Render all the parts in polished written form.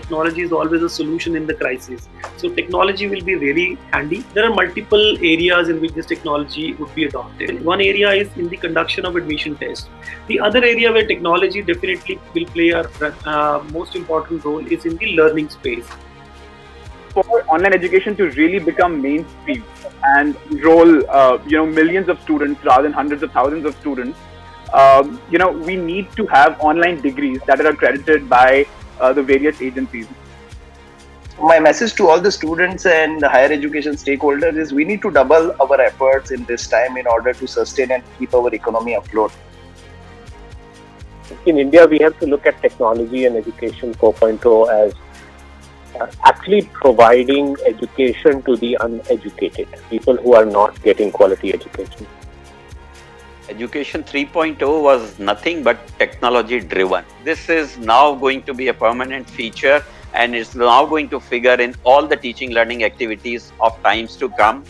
technology is always a solution in the crisis. So technology will be really handy. There are multiple areas in which this technology would be adopted. One area is in the conduction of admission tests. The other area where technology definitely will play a most important role is in the learning space. For online education to really become mainstream and enroll millions of students rather than hundreds of thousands of students, we need to have online degrees that are accredited by the various agencies. My message to all the students and the higher education stakeholders is we need to double our efforts in this time in order to sustain and keep our economy afloat. In India, we have to look at technology and education 4.0 as actually providing education to the uneducated, people who are not getting quality education. Education 3.0 was nothing but technology driven. This is now going to be a permanent feature and is now going to figure in all the teaching learning activities of times to come.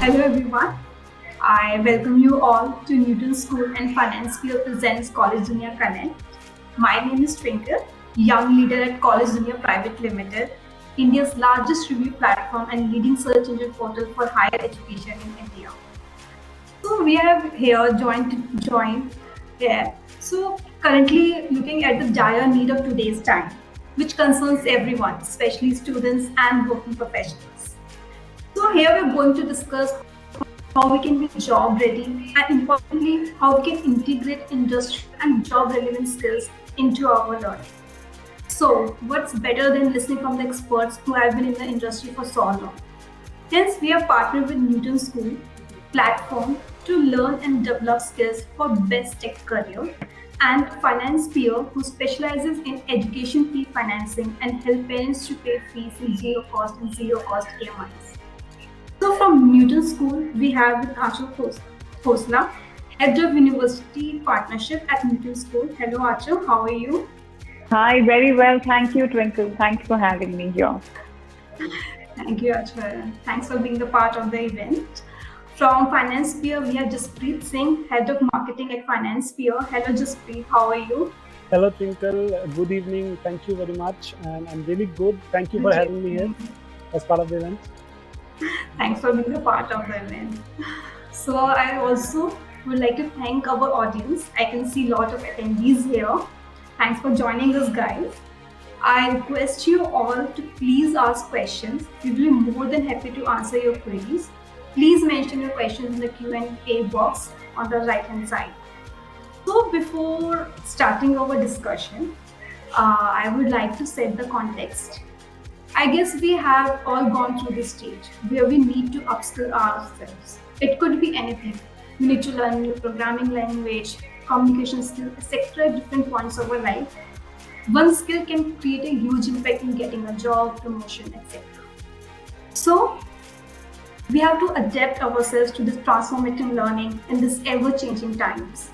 Hello everyone, I welcome you all to Newton School and Finance Sphere presents College Dunia Connect. My name is Twinkle, young leader at College Dunia Private Limited, India's largest review platform and leading search engine portal for higher education in India. So we have here joined here. So currently looking at the dire need of today's time, which concerns everyone, especially students and working professionals. So here we're going to discuss how we can be job ready and importantly how we can integrate industry and job relevant skills into our learning. So what's better than listening from the experts who have been in the industry for so long? Hence we have partnered with Newton School platform to learn and develop skills for best tech career, and Finance Sphere, who specializes in education fee financing and help parents to pay fees in zero cost EMIs. So from Newton School, we have with Achal Khosla, Head of University Partnership at Newton School. Hello Achal, how are you? Hi, very well. Thank you, Twinkle. Thanks for having me here. Thank you, Achal. Thanks for being a part of the event. From Finance Sphere, we have Jaspreet Singh, Head of Marketing at Finance Sphere. Hello Jaspreet, how are you? Hello Twinkle, good evening. Thank you very much. And I'm really good. Thank you for having me here as part of the event. Thanks for being a part of the event. So I also would like to thank our audience. I can see a lot of attendees here. Thanks for joining us, guys. I request you all to please ask questions. We will be more than happy to answer your queries. Please mention your questions in the Q&A box on the right hand side. So before starting our discussion, I would like to set the context. I guess we have all gone through this stage where we need to upskill ourselves. It could be anything. We need to learn new programming language, communication skills, etc. at different points of our life. One skill can create a huge impact in getting a job, promotion, etc. So we have to adapt ourselves to this transformative learning in this ever-changing times.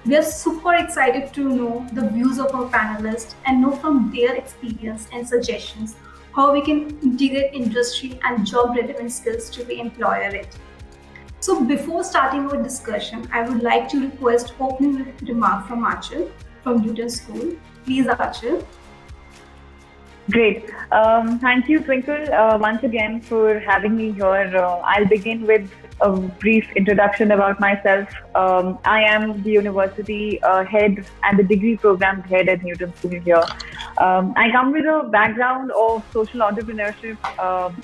We are super excited to know the views of our panelists and know from their experience and suggestions how we can integrate industry and job relevant skills to be employer ready. So before starting our discussion, I would like to request opening remark from Achal from Newton School. Please, Achal. Great. Thank you, Twinkle, once again for having me here. I'll begin with a brief introduction about myself. I am the university head and the degree program head at Newton School here. I come with a background of social entrepreneurship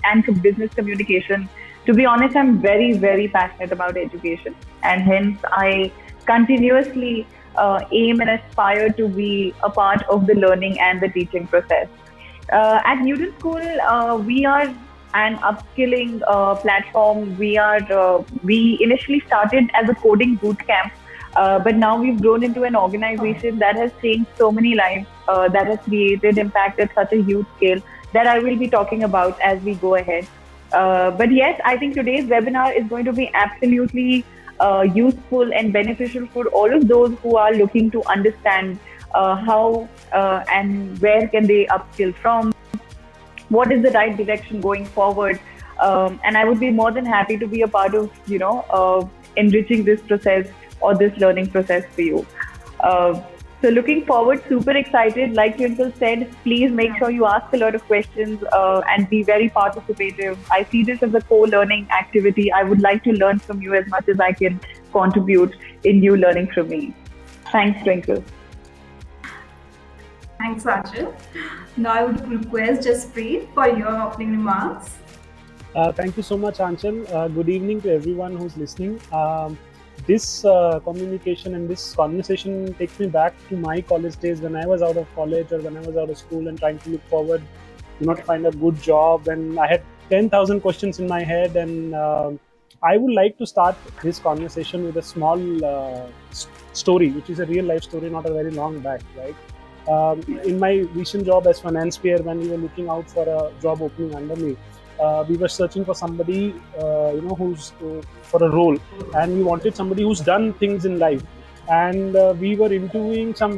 and business communication. To be honest, I'm very, very passionate about education, and hence I continuously aim and aspire to be a part of the learning and the teaching process. At Newton School, we are an upskilling platform. We initially started as a coding bootcamp But now we've grown into an organization that has changed so many lives, that has created impact at such a huge scale that I will be talking about as we go ahead. But yes, I think today's webinar is going to be absolutely useful and beneficial for all of those who are looking to understand how and where can they upskill from, what is the right direction going forward. And I would be more than happy to be a part of, enriching this process or this learning process for you. So looking forward, super excited. Like Twinkle said, please make sure you ask a lot of questions and be very participative. I see this as a co-learning activity. I would like to learn from you as much as I can contribute in you learning from me. Thanks, Twinkle. Thanks, Achal. Now I would request Jaspreet for your opening remarks. Thank you so much, Aanchal. Good evening to everyone who's listening. This communication and this conversation takes me back to my college days when I was out of college or when I was out of school and trying to look forward, to find a good job. And I had 10,000 questions in my head. And I would like to start this conversation with a small story, which is a real life story, not a very long back, right? In my recent job as finance peer, when we were looking out for a job opening under me, we were searching for somebody, who's for a role, and we wanted somebody who's done things in life. And we had interviewed some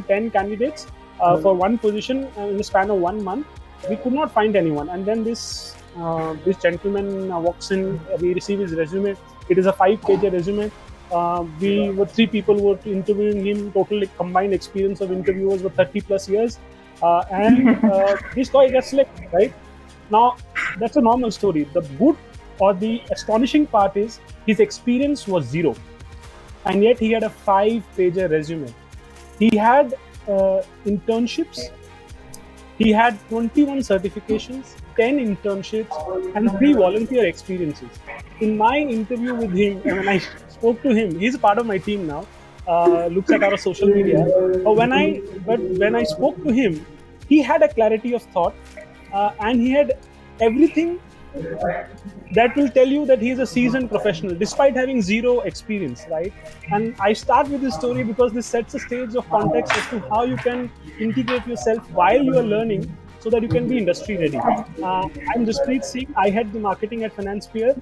10 candidates for one position in the span of 1 month. We could not find anyone. And then this gentleman walks in, we receive his resume. It is a 5-page resume. We were 3 people who were interviewing him. Total combined experience of interviewers were 30 plus years. And this guy gets selected, right? Now, that's a normal story. The good or the astonishing part is his experience was 0. And yet he had a 5-page resume. He had internships. He had 21 certifications, 10 internships, and 3 volunteer experiences. In my interview with him, when I spoke to him, he's a part of my team now, looks at our social media. But when I spoke to him, he had a clarity of thought, and he had everything that will tell you that he is a seasoned professional, despite having 0 experience, right? And I start with this story because this sets a stage of context as to how you can integrate yourself while you are learning, so that you can be industry ready. I'm Jaspreet Singh. I head the marketing at Finance Peer,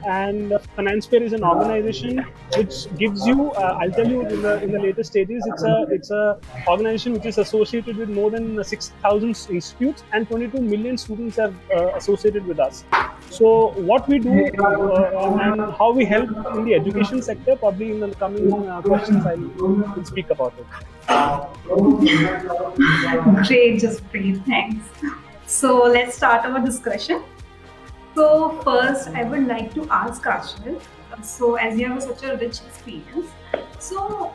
and Finance Peer is an organization which gives you, I'll tell you in the later stages, it's a organization which is associated with more than 6,000 institutes, and 22 million students are associated with us. So what we do and how we help in the education sector, probably in the coming questions I'll speak about it. Great, Jaspreet, thanks. So let's start our discussion. So first, I would like to ask Achal. So as you have such a rich experience, so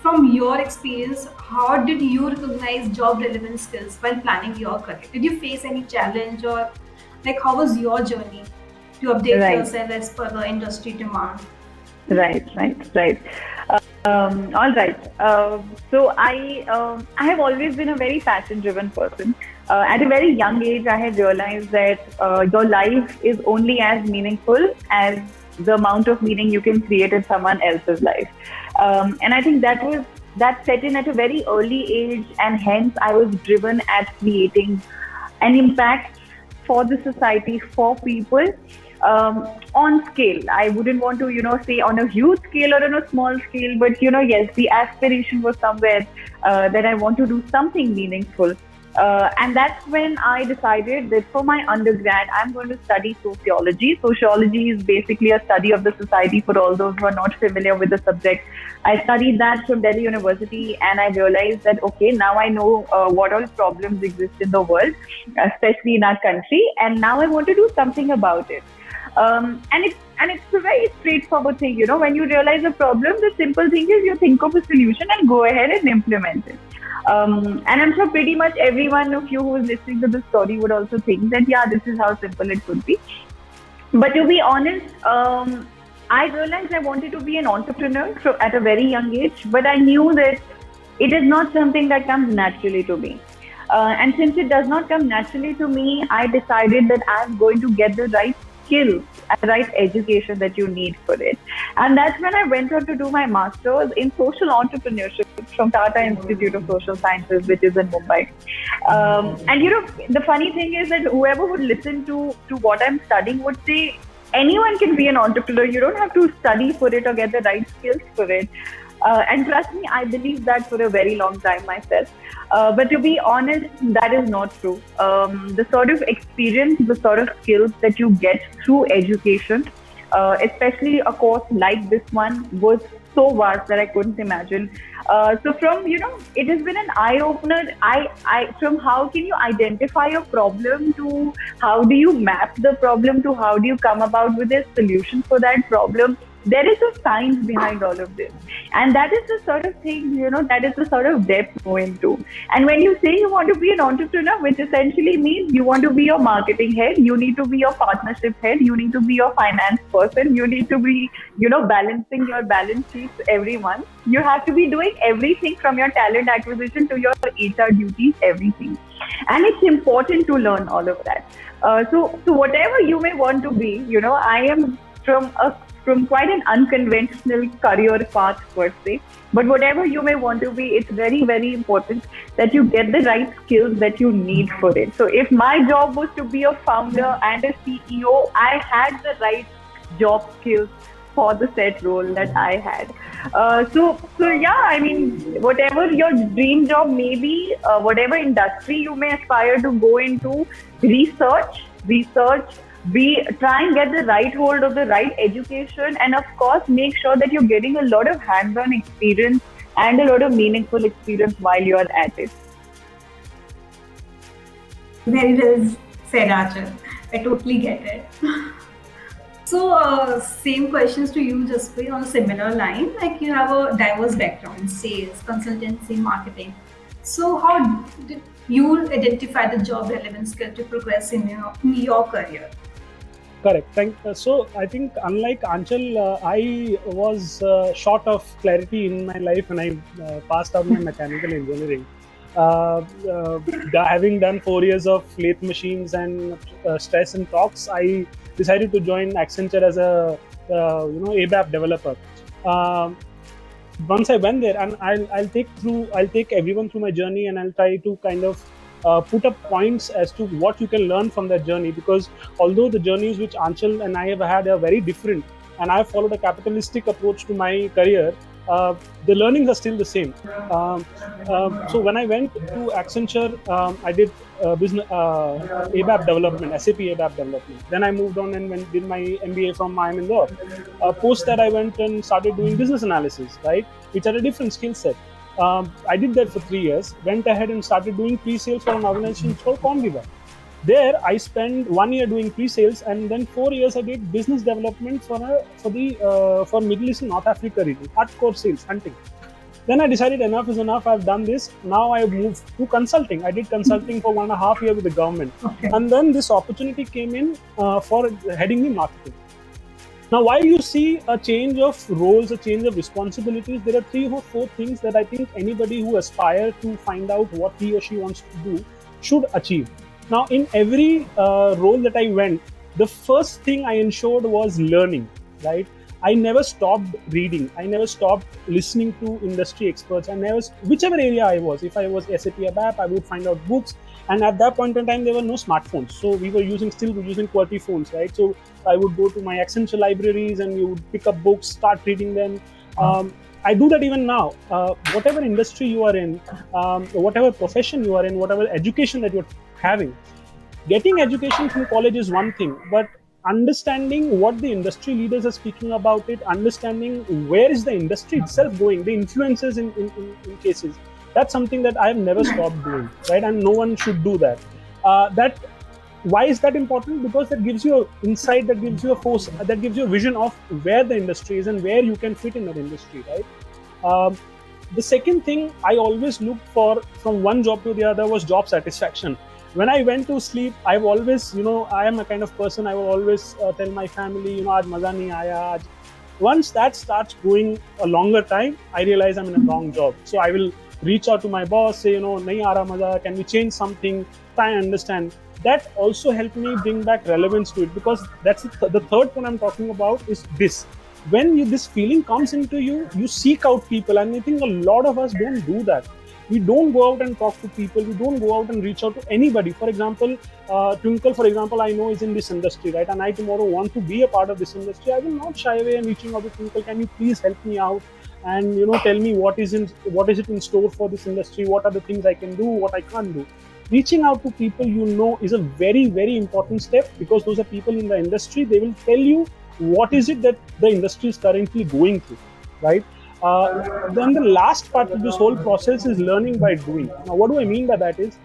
from your experience, how did you recognize job relevant skills while planning your career? Did you face any challenge, or how was your journey to update yourself as per the industry demand? Right. All right. So I have always been a very passion-driven person. At a very young age, I had realized that your life is only as meaningful as the amount of meaning you can create in someone else's life. And I think that set in at a very early age, and hence I was driven at creating an impact for the society, for people. On scale, I wouldn't want to, say on a huge scale or on a small scale, but yes, the aspiration was somewhere that I want to do something meaningful. And that's when I decided that for my undergrad, I'm going to study sociology. Sociology is basically a study of the society, for all those who are not familiar with the subject. I studied that from Delhi University, and I realized that, okay, now I know what all problems exist in the world, especially in our country, and now I want to do something about it. And it's a very straightforward thing, when you realize a problem, the simple thing is you think of a solution and go ahead and implement it. And I'm sure pretty much every one of you who is listening to this story would also think that, yeah, this is how simple it could be. But to be honest, I realized I wanted to be an entrepreneur at a very young age, but I knew that it is not something that comes naturally to me. And since it does not come naturally to me, I decided that I'm going to get the right skills and right education that you need for it. And that's when I went on to do my master's in social entrepreneurship from Tata Institute of Social Sciences, which is in Mumbai. And the funny thing is that whoever would listen to what I'm studying would say anyone can be an entrepreneur. You don't have to study for it or get the right skills for it. And trust me, I believe that for a very long time myself. But to be honest, that is not true. The sort of experience, the sort of skills that you get through education, especially a course like this one, was so vast that I couldn't imagine. So from, it has been an eye-opener. From how can you identify a problem to how do you map the problem to how do you come about with a solution for that problem. There is a science behind all of this. And that is the sort of thing, that is the sort of depth go into. And when you say you want to be an entrepreneur, which essentially means you want to be your marketing head, you need to be your partnership head, you need to be your finance person, you need to be, balancing your balance sheets every month. You have to be doing everything from your talent acquisition to your HR duties, everything. And it's important to learn all of that. So whatever you may want to be, I am from quite an unconventional career path per se. But whatever you may want to be, it's very, very important that you get the right skills that you need for it. So if my job was to be a founder and a CEO, I had the right job skills for the set role that I had. So yeah, I mean, whatever your dream job may be, whatever industry you may aspire to go into, research, try and get the right hold of the right education, and of course make sure that you're getting a lot of hands-on experience and a lot of meaningful experience while you're at it. Very well said, Achal. I totally get it. So same questions to you, Jaspreet, on a similar line. Like, you have a diverse background in sales, consultancy, marketing. So how did you identify the job relevant skill to progress in your career? Correct. So I think unlike Aanchal, I was short of clarity in my life when I passed out my mechanical engineering. Having done 4 years of lathe machines and stress and torques, I decided to join Accenture as a ABAP developer. Once I went there, and I'll take everyone through my journey, and I'll try to kind of put up points as to what you can learn from that journey, because although the journeys which Aanchal and I have had are very different, and I have followed a capitalistic approach to my career, the learnings are still the same. So when I went to Accenture, I did business ABAP development, SAP ABAP development. Then I moved on and did my MBA from IIM Indore. Post that, I went and started doing business analysis, right, which are a different skill set. I did that for 3 years, went ahead and started doing pre-sales for an organization called Comviva. There, I spent 1 year doing pre-sales, and then 4 years I did business development for Middle East and North Africa region, hardcore sales, hunting. Then I decided enough is enough. I've done this. Now I moved to consulting. I did consulting for 1.5 years with the government, and then this opportunity came in for heading the marketing. Now, while you see a change of roles, a change of responsibilities, there are 3 or 4 things that I think anybody who aspires to find out what he or she wants to do should achieve. Now, in every role that I went, the first thing I ensured was learning, right? I never stopped reading. I never stopped listening to industry experts. Whichever area I was, if I was SAP ABAP, I would find out books. And at that point in time, there were no smartphones. So we were using QWERTY phones, right? So I would go to my Accenture libraries and you would pick up books, start reading them. I do that even now. Whatever industry you are in, whatever profession you are in, whatever education that you're having, getting education from college is one thing, but understanding what the industry leaders are speaking about it, understanding where is the industry itself going, the influences in cases, that's something that I have never stopped doing, right? And no one should do that. Why is that important? Because that gives you an insight, that gives you a force, that gives you a vision of where the industry is and where you can fit in that industry, right? The second thing I always looked for from one job to the other was job satisfaction. When I went to sleep, I've always, I am a kind of person, I will always tell my family, aaj maza nahi aaya. Once that starts going a longer time, I realize I'm in a wrong job. So I will reach out to my boss, say, nahi aa raha maza, can we change something, try and understand. that also helped me bring back relevance to it, because that's the third point I'm talking about is this. When this feeling comes into you, you seek out people, and I think a lot of us don't do that. We don't go out and talk to people. We don't go out and reach out to anybody. For example, Twinkle, for example, I know is in this industry, right? And I tomorrow want to be a part of this industry. I will not shy away and reaching out to Twinkle. Can you please help me out? And tell me what is it in store for this industry? What are the things I can do? What I can't do? Reaching out to people is a very, very important step, because those are people in the industry. They will tell you what is it that the industry is currently going through, right? Then the last part of this whole process is learning by doing. Now, what do I mean by that is,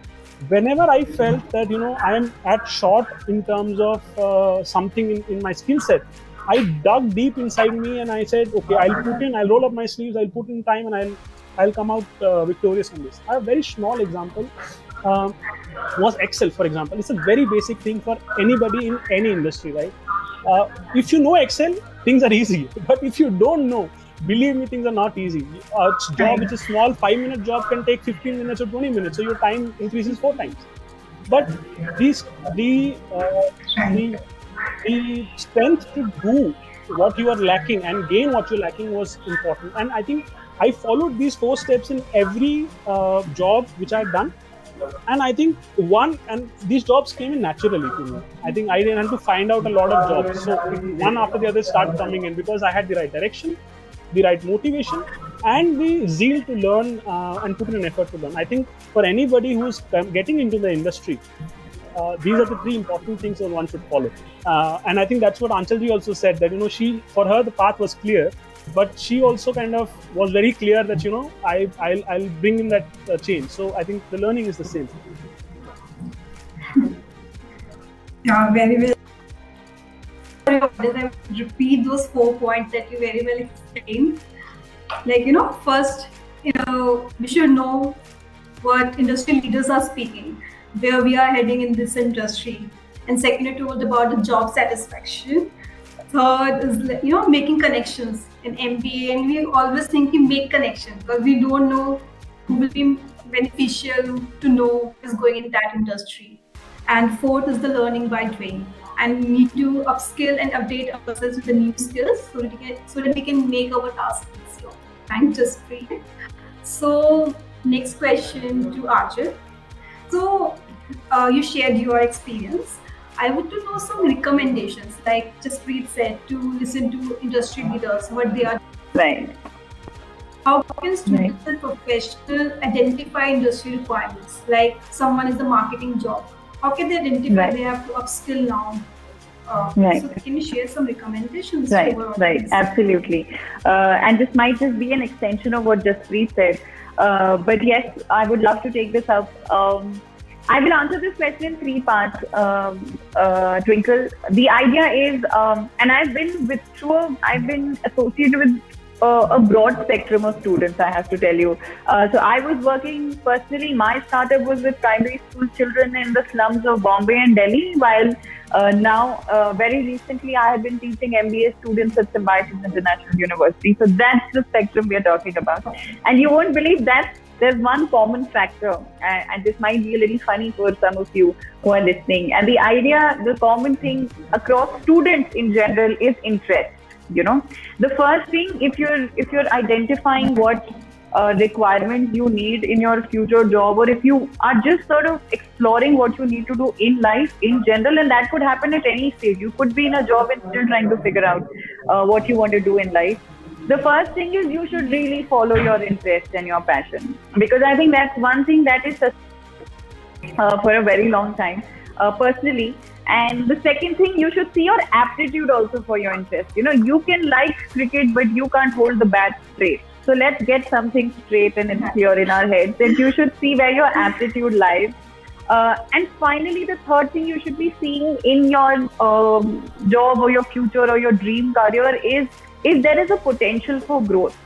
whenever I felt that I am at short in terms of something in my skill set, I dug deep inside me and I said, okay, I'll roll up my sleeves, I'll put in time, and I'll come out victorious on this. I have a very small example. Was Excel, for example. It's a very basic thing for anybody in any industry, right? If you know Excel, things are easy. But if you don't know, believe me, things are not easy. A job which is small, 5-minute job can take 15 minutes or 20 minutes, so your time increases 4 times. But the strength to do what you are lacking and gain what you're lacking was important. And I think I followed these 4 steps in every job which I had done. And I think these jobs came in naturally to me. I think I didn't have to find out a lot of jobs. So one after the other started coming in, because I had the right direction, the right motivation, and the zeal to learn and put in an effort to learn. I think for anybody who's getting into the industry, these are the 3 important things that one should follow. And I think that's what Anchalji also said, that for her the path was clear, but she also kind of was very clear that I'll bring in that change. So I think the learning is the same. Yeah, very well. I repeat those 4 points that you very well explained. First, we should know what industry leaders are speaking, where we are heading in this industry. And second, you told about the job satisfaction. Third is making connections in MBA, and we always think we make connections because we don't know who will be beneficial to know is going in that industry. And fourth is the learning by doing, and we need to upskill and update ourselves with the new skills so that we can make our tasks easier. Thanks, Jaspreet. So next question to Arjun. So you shared your experience. I would to know some recommendations, like Jaspreet said, to listen to industry leaders, what they are doing. Right. How can students and professionals identify industry requirements? Like someone is the marketing job. How can they identify they have to upskill now? So can you share some recommendations? Right. Absolutely. And this might just be an extension of what Jaspreet said. But yes, I would love to take this up. I will answer this question in 3 parts, Twinkle. The idea is, and I've been associated with a broad spectrum of students, I have to tell you. So I was working personally, my startup was with primary school children in the slums of Bombay and Delhi, while now, very recently, I have been teaching MBA students at Symbiosis International University. So that's the spectrum we are talking about. And you won't believe that there's one common factor, and this might be a little funny for some of you who are listening. And the common thing across students in general is interest. The first thing, if you're identifying what requirements you need in your future job, or if you are just sort of exploring what you need to do in life in general, and that could happen at any stage. You could be in a job and still trying to figure out what you want to do in life. The first thing is you should really follow your interest and your passion, because I think that's one thing that is for a very long time, personally. And the second thing, you should see your aptitude also for your interest. You can like cricket, but you can't hold the bat straight. So let's get something straight and it's clear in our heads that you should see where your aptitude lies. And finally, the third thing you should be seeing in your job or your future or your dream career is if there is a potential for growth.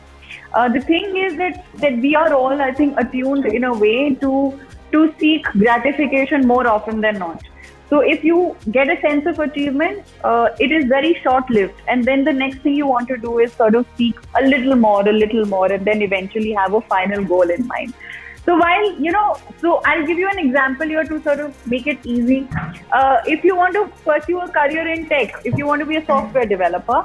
The thing is that we are all, I think, attuned in a way to seek gratification more often than not. So if you get a sense of achievement, it is very short-lived. And then the next thing you want to do is sort of seek a little more, and then eventually have a final goal in mind. So while, so I'll give you an example here to sort of make it easy. If you want to pursue a career in tech, if you want to be a software developer,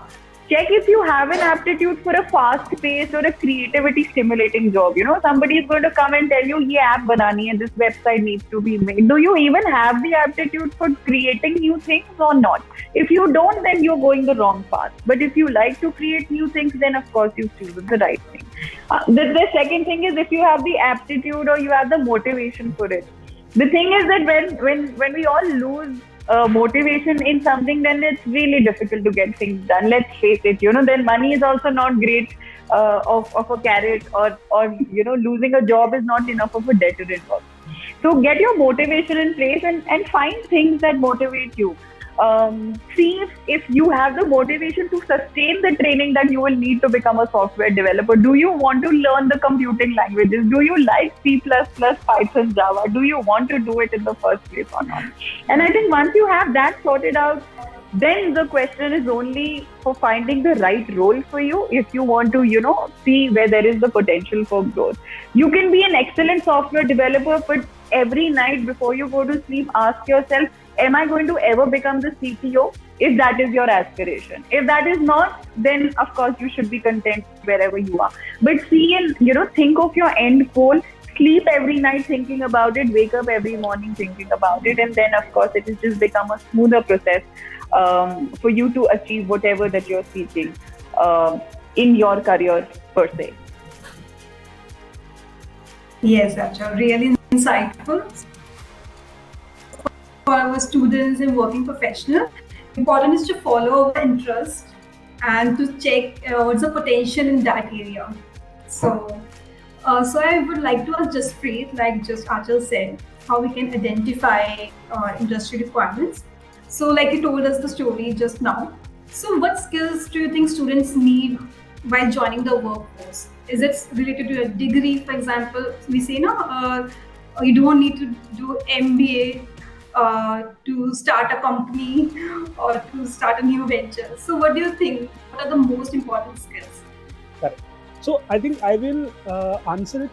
check if you have an aptitude for a fast-paced or a creativity-stimulating job. Somebody is going to come and tell you, "Ye app banani hai, this website needs to be made." Do you even have the aptitude for creating new things or not? If you don't, then you're going the wrong path. But if you like to create new things, then of course you've chosen the right thing. The second thing is if you have the aptitude or you have the motivation for it. The thing is that when we all lose motivation in something, then it's really difficult to get things done. Let's face it, then money is also not great of a carrot, or losing a job is not enough of a deterrent also. So get your motivation in place and find things that motivate you. See if you have the motivation to sustain the training that you will need to become a software developer. Do you want to learn the computing languages? Do you like C++, Python, Java? Do you want to do it in the first place or not? And I think once you have that sorted out, then the question is only for finding the right role for you if you want to, see where there is the potential for growth. You can be an excellent software developer, but every night before you go to sleep, ask yourself, am I going to ever become the CTO? If that is your aspiration. If that is not, then of course you should be content wherever you are. But see and, think of your end goal. Sleep every night thinking about it, wake up every morning thinking about it, and then of course it will just become a smoother process for you to achieve whatever that you're seeking in your career per se. Yes, Archa, really insightful. For our students and working professionals, important is to follow our interest and to check what's the potential in that area. So I would like to ask Jaspreet, like just Achal said, how we can identify industry requirements. So like you told us the story just now. So what skills do you think students need while joining the workforce? Is it related to a degree, for example? We say, you don't need to do MBA to start a company or to start a new venture. So what do you think? What are the most important skills? Correct. So I think I will answer it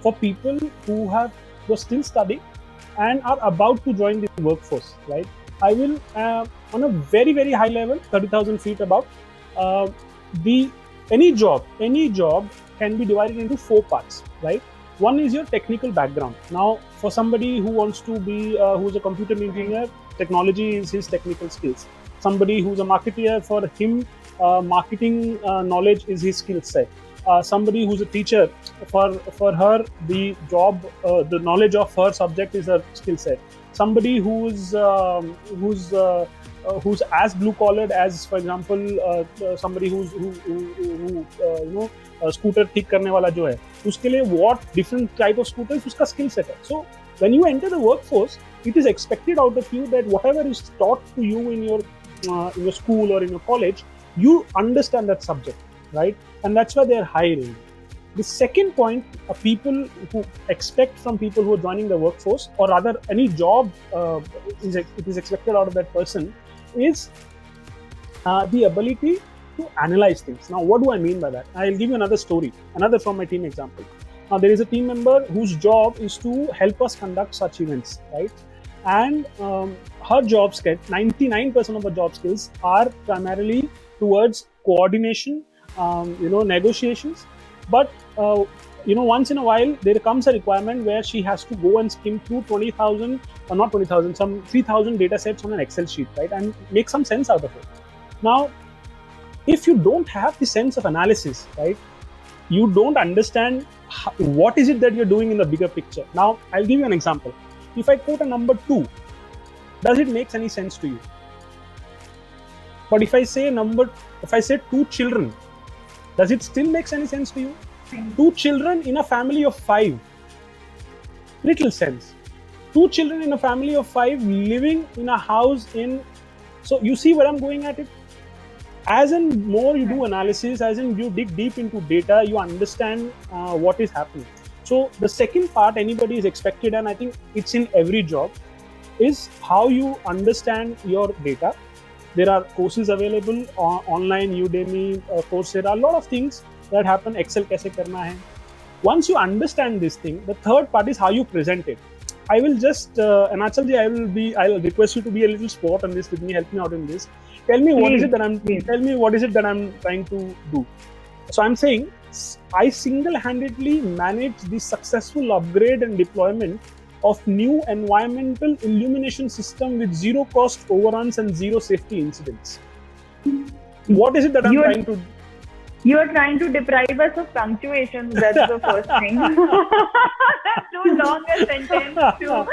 for people who are still studying and are about to join the workforce, right? I will on a very, very high level, 30,000 feet above, any job can be divided into 4 parts, right? One is your technical background. Now, for somebody who wants to be, who's a computer engineer, technology is his technical skills. Somebody who's a marketer, for him, marketing knowledge is his skill set. Somebody who's a teacher, for her, the job, the knowledge of her subject is her skill set. Somebody who's as blue collared as, for example, somebody who scooter ठीक करने वाला जो है, उसके लिए what different type of scooters उसका skill set है. So when you enter the workforce, it is expected out of you that whatever is taught to you in your school or in your college, you understand that subject, right? And that's why they are hiring. The second point, people who expect from people who are joining the workforce, or rather any job, it is expected out of that person, is the ability to analyze things. Now, what do I mean by that? I'll give you another story, another from my team example. Now, there is a team member whose job is to help us conduct such events, right? And her job skills, 99% of her job skills are primarily towards coordination, negotiations. But once in a while, there comes a requirement where she has to go and skim through 20,000, or not 20,000, some 3,000 data sets on an Excel sheet, right? And make some sense out of it. Now, if you don't have the sense of analysis, right, you don't understand what is it that you're doing in the bigger picture. Now, I'll give you an example. If I quote a number 2, does it make any sense to you? But if I say 2 children, does it still make any sense to you? 2 children in a family of 5, little sense. 2 children in a family of 5 living in a house so you see where I'm going at it? As in more you do analysis, as in you dig deep into data, you understand what is happening. So the second part anybody is expected, and I think it's in every job, is how you understand your data. There are courses available online, Udemy, Coursera, a lot of things that happen. Excel कैसे करना है, Once you understand this thing, the third part is how you present it. I will just, Anachalji, I'll request you to be a little sport on this with me, help me out in this. Tell me what is it that I'm trying to do. So I'm saying, I single-handedly manage the successful upgrade and deployment of new environmental illumination system with zero cost overruns and zero safety incidents. What is it that I'm trying to do? You are trying to deprive us of punctuations. That's the first thing. Too long a sentence to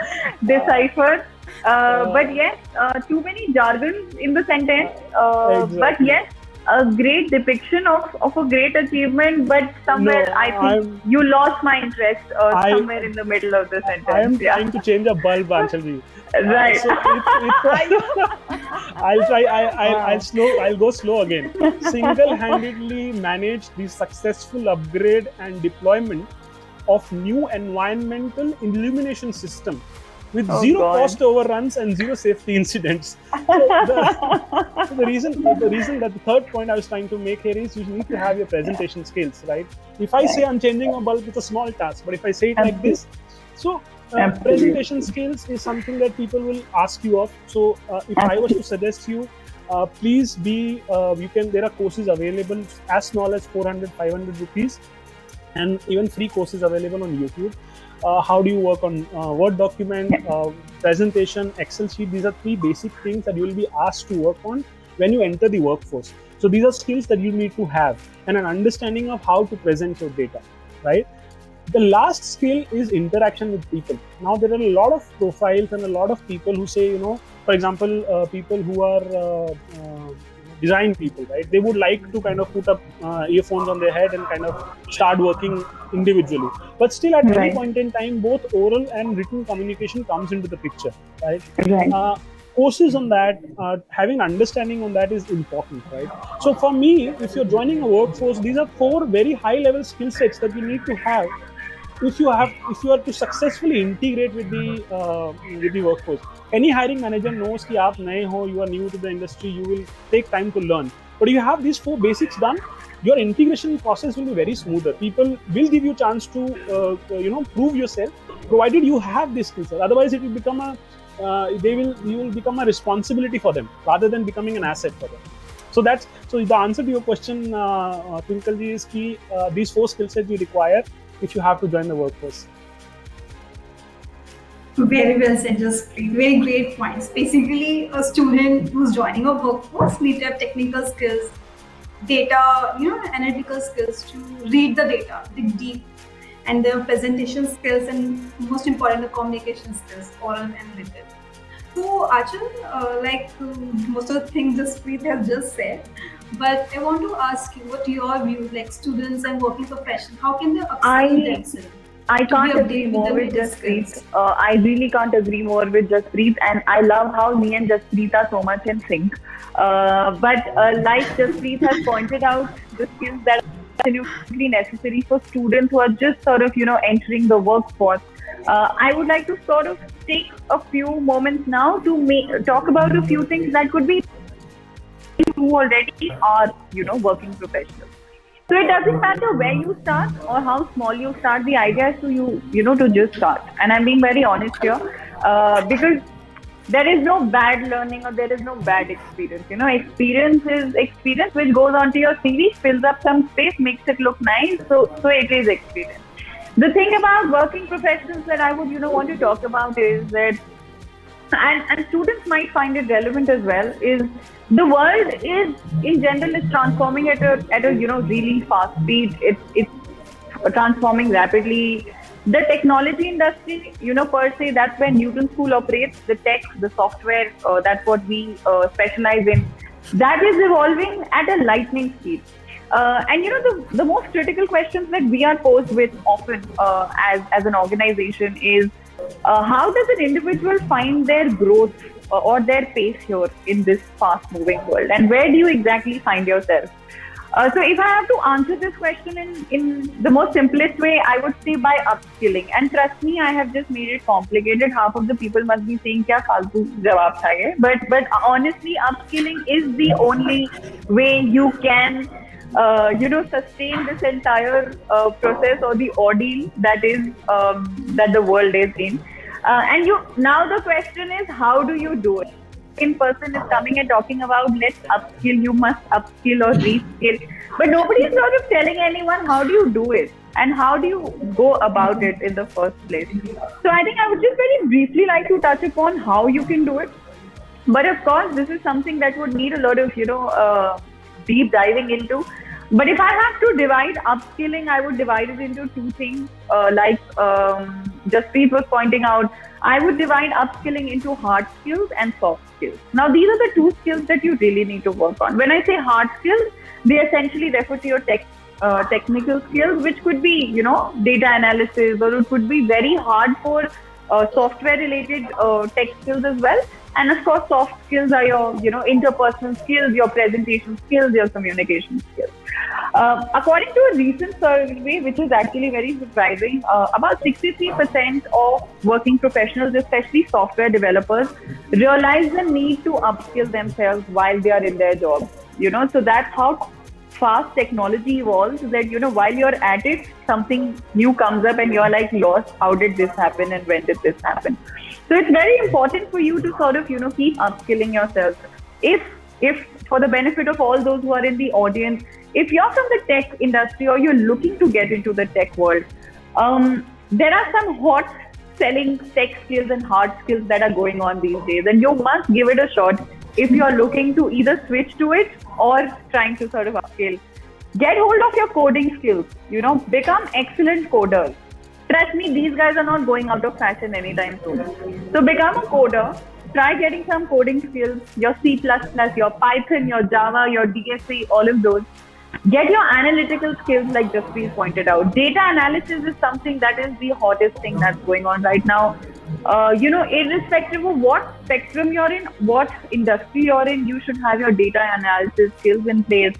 decipher. But yes, too many jargons in the sentence. Exactly. But yes, a great depiction of a great achievement. But somewhere I think you lost my interest somewhere in the middle of the sentence. I am trying to change a bulb, Anchalji. Right. So I'll try. I'll go slow again. Single-handedly manage the successful upgrade and deployment of new environmental illumination system with zero cost overruns and zero safety incidents. So the reason that the third point I was trying to make here is you need to have your presentation skills, right? If I say I'm changing a bulb, it's a small task, but if I say it like this, so presentation skills is something that people will ask you of. So if I was to suggest you, please be, there are courses available as small as 400, 500 rupees, and even free courses available on YouTube. How do you work on Word document, presentation, Excel sheet? These are three basic things that you will be asked to work on when you enter the workforce. So these are skills that you need to have, and an understanding of how to present your data, right? The last skill is interaction with people. Now, there are a lot of profiles and a lot of people who say, for example, people who are design people, right? They would like to kind of put up earphones on their head and kind of start working individually. But still, at any point in time, both oral and written communication comes into the picture, right? Courses on that, having understanding on that is important, right? So for me, if you're joining a workforce, these are 4 very high-level skill sets that you need to have if you are to successfully integrate with the workforce. Any hiring manager knows that you are new to the industry, you will take time to learn. But if you have these 4 basics done, your integration process will be very smoother. People will give you a chance to prove yourself, provided you have these skills. Otherwise, it will become you will become a responsibility for them rather than becoming an asset for them. So the answer to your question, Twinkleji, is key. These 4 skill sets you require if you have to join the workforce. Very well said, Jaspreet. Very great points. Basically, a student who's joining a workforce needs to have technical skills, data, analytical skills to read the data, dig deep, and the presentation skills, and most important, the communication skills, oral and written. So, Achal, like most of the things Jaspreet has just said, but I want to ask you what your views, like students and working professionals, how can they upskill themselves? I can't agree more with Jaspreet. I really can't agree more with Jaspreet, and I love how me and Jaspreet are so much in sync. But like Jaspreet has pointed out, the skills that are absolutely necessary for students who are just sort of, entering the workforce. I would like to sort of take a few moments now to talk about a few things that could be who already are, working professionals. So it doesn't matter where you start or how small you start. The idea is to just start. And I'm being very honest here because there is no bad learning or there is no bad experience. Experience is experience which goes onto your CV, fills up some space, makes it look nice. So it is experience. The thing about working professionals that I would, want to talk about is that, and students might find it relevant as well, is the world is in general is transforming at a really fast speed. It's transforming rapidly. The technology industry, per se, that's where Newton School operates. The tech, the software, that's what we specialize in. That is evolving at a lightning speed. And the most critical questions that we are posed with often as an organization is how does an individual find their growth or their pace here in this fast-moving world, and where do you exactly find yourself? So if I have to answer this question in the most simplest way, I would say by upskilling. And trust me, I have just made it complicated. Half of the people must be saying, "Kya faltu jawab tha ye?" But honestly, upskilling is the only way you can sustain this entire process or the ordeal that is that the world is in. And now the question is, how do you do it? In person is coming and talking about let's upskill, you must upskill or reskill, but nobody is sort of telling anyone how do you do it and how do you go about it in the first place. So I think I would just very briefly like to touch upon how you can do it. But of course, this is something that would need a lot of deep diving into. But if I have to divide upskilling, I would divide it into two things. Like Jaspreet was pointing out, I would divide upskilling into hard skills and soft skills. Now, these are the two skills that you really need to work on. When I say hard skills, they essentially refer to your technical skills, which could be, data analysis, or it could be very hard for software-related tech skills as well. And of course, soft skills are your, interpersonal skills, your presentation skills, your communication skills. According to a recent survey, which is actually very surprising, about 63% of working professionals, especially software developers, realize the need to upskill themselves while they are in their jobs. So that's how fast technology evolves, that, while you're at it, something new comes up and you're like lost. How did this happen and when did this happen? So it's very important for you to sort of, keep upskilling yourself. If for the benefit of all those who are in the audience, if you're from the tech industry or you're looking to get into the tech world, there are some hot selling tech skills and hard skills that are going on these days, and you must give it a shot if you're looking to either switch to it or trying to sort of upskill. Get hold of your coding skills, become excellent coders. Trust me, these guys are not going out of fashion anytime soon. So become a coder, try getting some coding skills, your C++, your Python, your Java, your DSA, all of those. Get your analytical skills like Jaspreet pointed out. Data analysis is something that is the hottest thing that's going on right now. Irrespective of what spectrum you're in, what industry you're in, you should have your data analysis skills in place.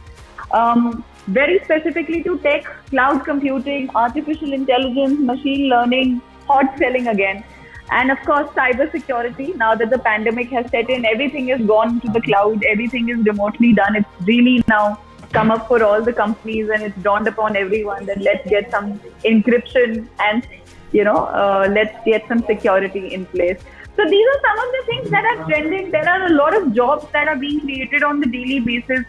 Very specifically to tech, cloud computing, artificial intelligence, machine learning, hot selling again. And of course, cyber security. Now that the pandemic has set in, everything is gone to the cloud, everything is remotely done. It's really now come up for all the companies, and it's dawned upon everyone that let's get some encryption and, let's get some security in place. So these are some of the things that are trending. There are a lot of jobs that are being created on the daily basis.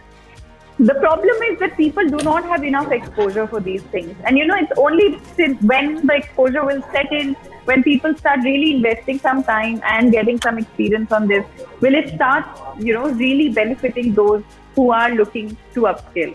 The problem is that people do not have enough exposure for these things. And, it's only when the exposure will set in, when people start really investing some time and getting some experience on this, will it start, really benefiting those who are looking to upskill.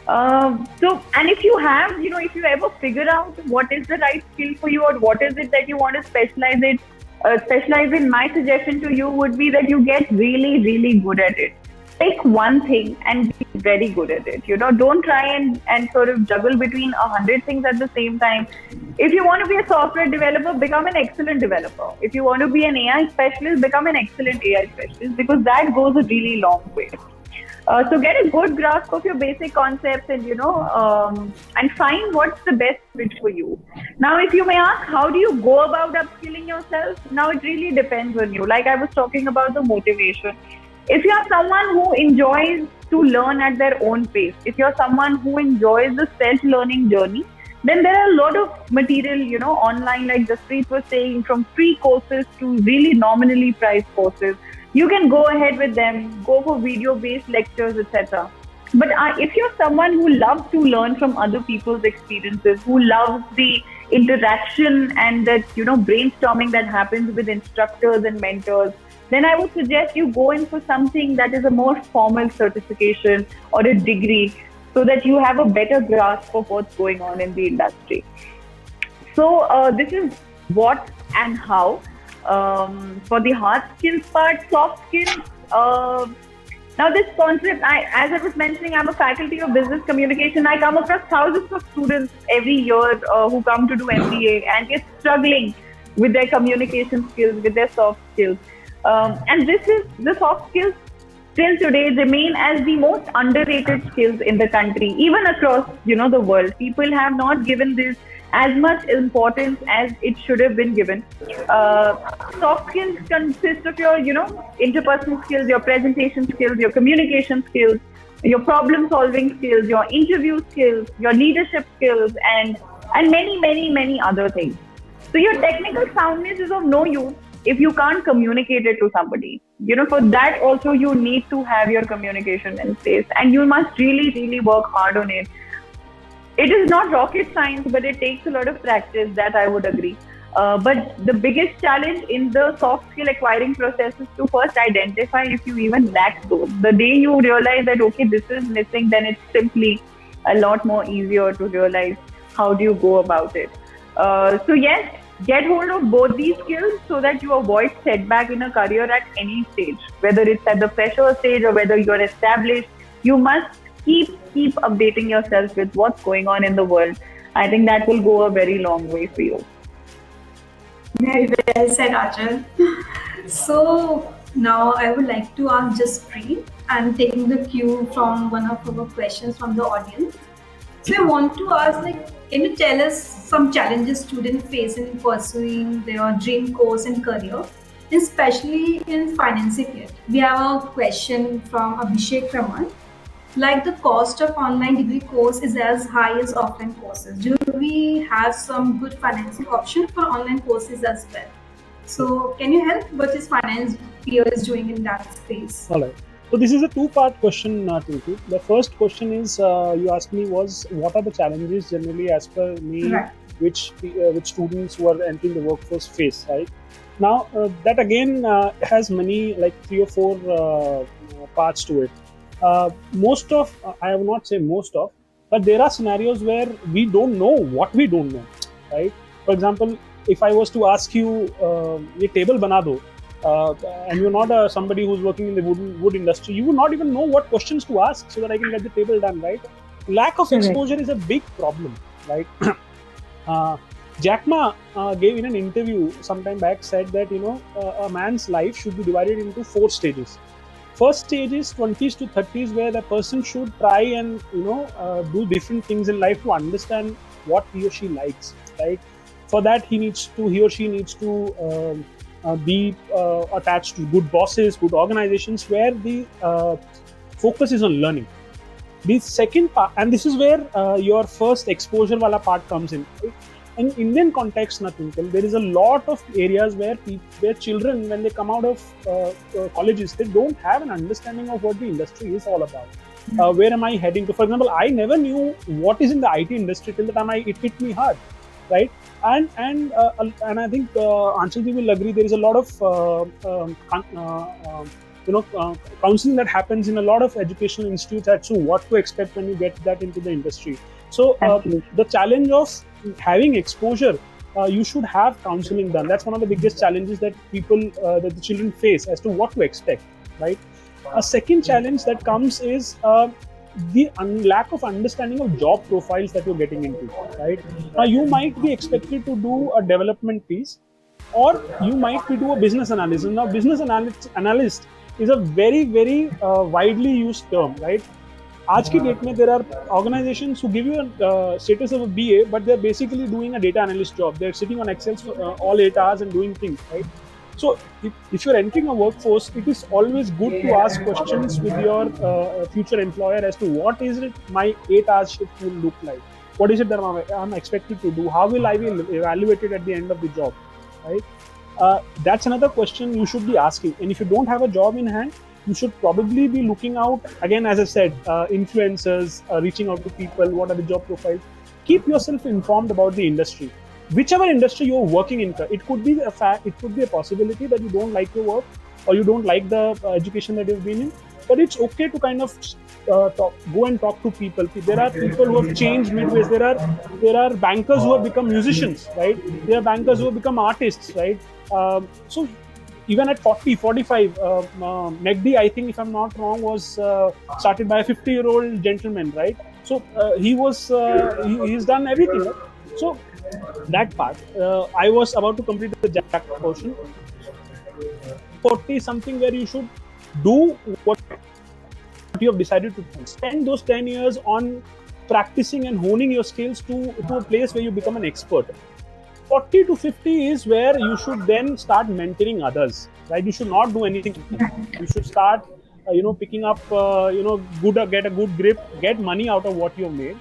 And if you have, if you ever figure out what is the right skill for you or what is it that you want to specialize in, my suggestion to you would be that you get really, really good at it. Pick one thing and be very good at it. Don't try and sort of juggle between 100 things at the same time. If you want to be a software developer, become an excellent developer. If you want to be an AI specialist, become an excellent AI specialist, because that goes a really long way. So get a good grasp of your basic concepts and, and find what's the best fit for you. Now, if you may ask, how do you go about upskilling yourself? Now, it really depends on you. Like I was talking about the motivation. If you're someone who enjoys to learn at their own pace, if you're someone who enjoys the self-learning journey, then there are a lot of material, online, like Jaspreet was saying, from free courses to really nominally priced courses. You can go ahead with them, go for video-based lectures, etc. But if you're someone who loves to learn from other people's experiences, who loves the interaction and that, brainstorming that happens with instructors and mentors, then I would suggest you go in for something that is a more formal certification or a degree, so that you have a better grasp of what's going on in the industry. So this is what and how. For the hard skills part, soft skills. Now this concept, as I was mentioning, I'm a faculty of business communication. I come across thousands of students every year who come to do MBA and get struggling with their communication skills, with their soft skills. And this is the soft skills till today remain as the most underrated skills in the country, even across, the world. People have not given this as much importance as it should have been given. Soft skills consist of your, interpersonal skills, your presentation skills, your communication skills, your problem solving skills, your interview skills, your leadership skills, and many other things. So your technical soundness is of no use if you can't communicate it to somebody. For that also you need to have your communication in place, and you must really work hard on it. It is not rocket science, but it takes a lot of practice, that I would agree. But the biggest challenge in the soft skill acquiring process is to first identify if you even lack those. The day you realize that, okay, this is missing, then it's simply a lot more easier to realize how do you go about it. So yes, get hold of both these skills so that you avoid setback in a career at any stage, whether it's at the fresher stage or whether you're established. You must keep updating yourself with what's going on in the world. I think that will go a very long way for you. Very well said, Achal. So now I would like to ask Jaspreet, and taking the cue from one of our questions from the audience. So I want to ask, can you tell us some challenges students face in pursuing their dream course and career, especially in financing it? We have a question from Abhishek Raman. Like, the cost of online degree course is as high as offline courses. Do we have some good financing option for online courses as well? So can you help what is finance peers doing in that space? All right. So this is a two-part question, Tinky. The first question is you asked me was what are the challenges generally as per me, Right. which students who are entering the workforce face, right? Now that again has many, like 3 or 4 parts to it. Most of, I will not say most of, but there are scenarios where we don't know what we don't know, right? For example, if I was to ask you, ye table bana do, and you're not somebody who's working in the wood industry, you would not even know what questions to ask so that I can get the table done, right? Lack of exposure is a big problem, right? Jack Ma gave in an interview sometime back, said that a man's life should be divided into 4 stages. First stage is 20s to 30s, where the person should try and do different things in life to understand what he or she likes, right? For that, he or she needs to be attached to good bosses, good organizations, where the focus is on learning. The second part, and this is where your first exposure wala part comes in. In Indian context, there is a lot of areas where children, when they come out of colleges, they don't have an understanding of what the industry is all about. Where am I heading to? For example, I never knew what is in the IT industry till the time it hit me hard, right? And I think Anshulji will agree. There is a lot of counseling that happens in a lot of educational institutes as to what to expect when you get that into the industry. So the challenge of having exposure, you should have counseling done. That's one of the biggest challenges that that the children face as to what to expect, right? A second challenge that comes is the lack of understanding of job profiles that you're getting into, right? Now, you might be expected to do a development piece, or you might be do a business analysis. Now, business analyst is a very widely used term, right? आज की date में there are organizations who give you a status of a BA, but they're basically doing a data analyst job. They're sitting on Excel all 8 hours and doing things, right? So if you're entering a workforce, it is always good to ask questions with your future employer as to what is it my 8-hour shift will look like. What is it that I'm expected to do? How will I be evaluated at the end of the job, right? That's another question you should be asking. And if you don't have a job in hand, you should probably be looking out, again, as I said, influencers, reaching out to people, what are the job profiles. Keep yourself informed about the industry. Whichever industry you're working in, it could be a possibility that you don't like your work or you don't like the education that you've been in, but it's okay to kind of go and talk to people. There are people who have changed midways. There are bankers who have become musicians, right? There are bankers who have become artists, right? So even at 40, 45, McD, I think, if I'm not wrong, was started by a 50-year-old gentleman, right? So he's done everything, right? So that part, I was about to complete the Jack portion. 40 something where you should do what you have decided to do. Spend those 10 years on practicing and honing your skills to a place where you become an expert. 40 to 50 is where you should then start mentoring others, right? You should not do anything. You should start picking up, get a good grip, get money out of what you've made.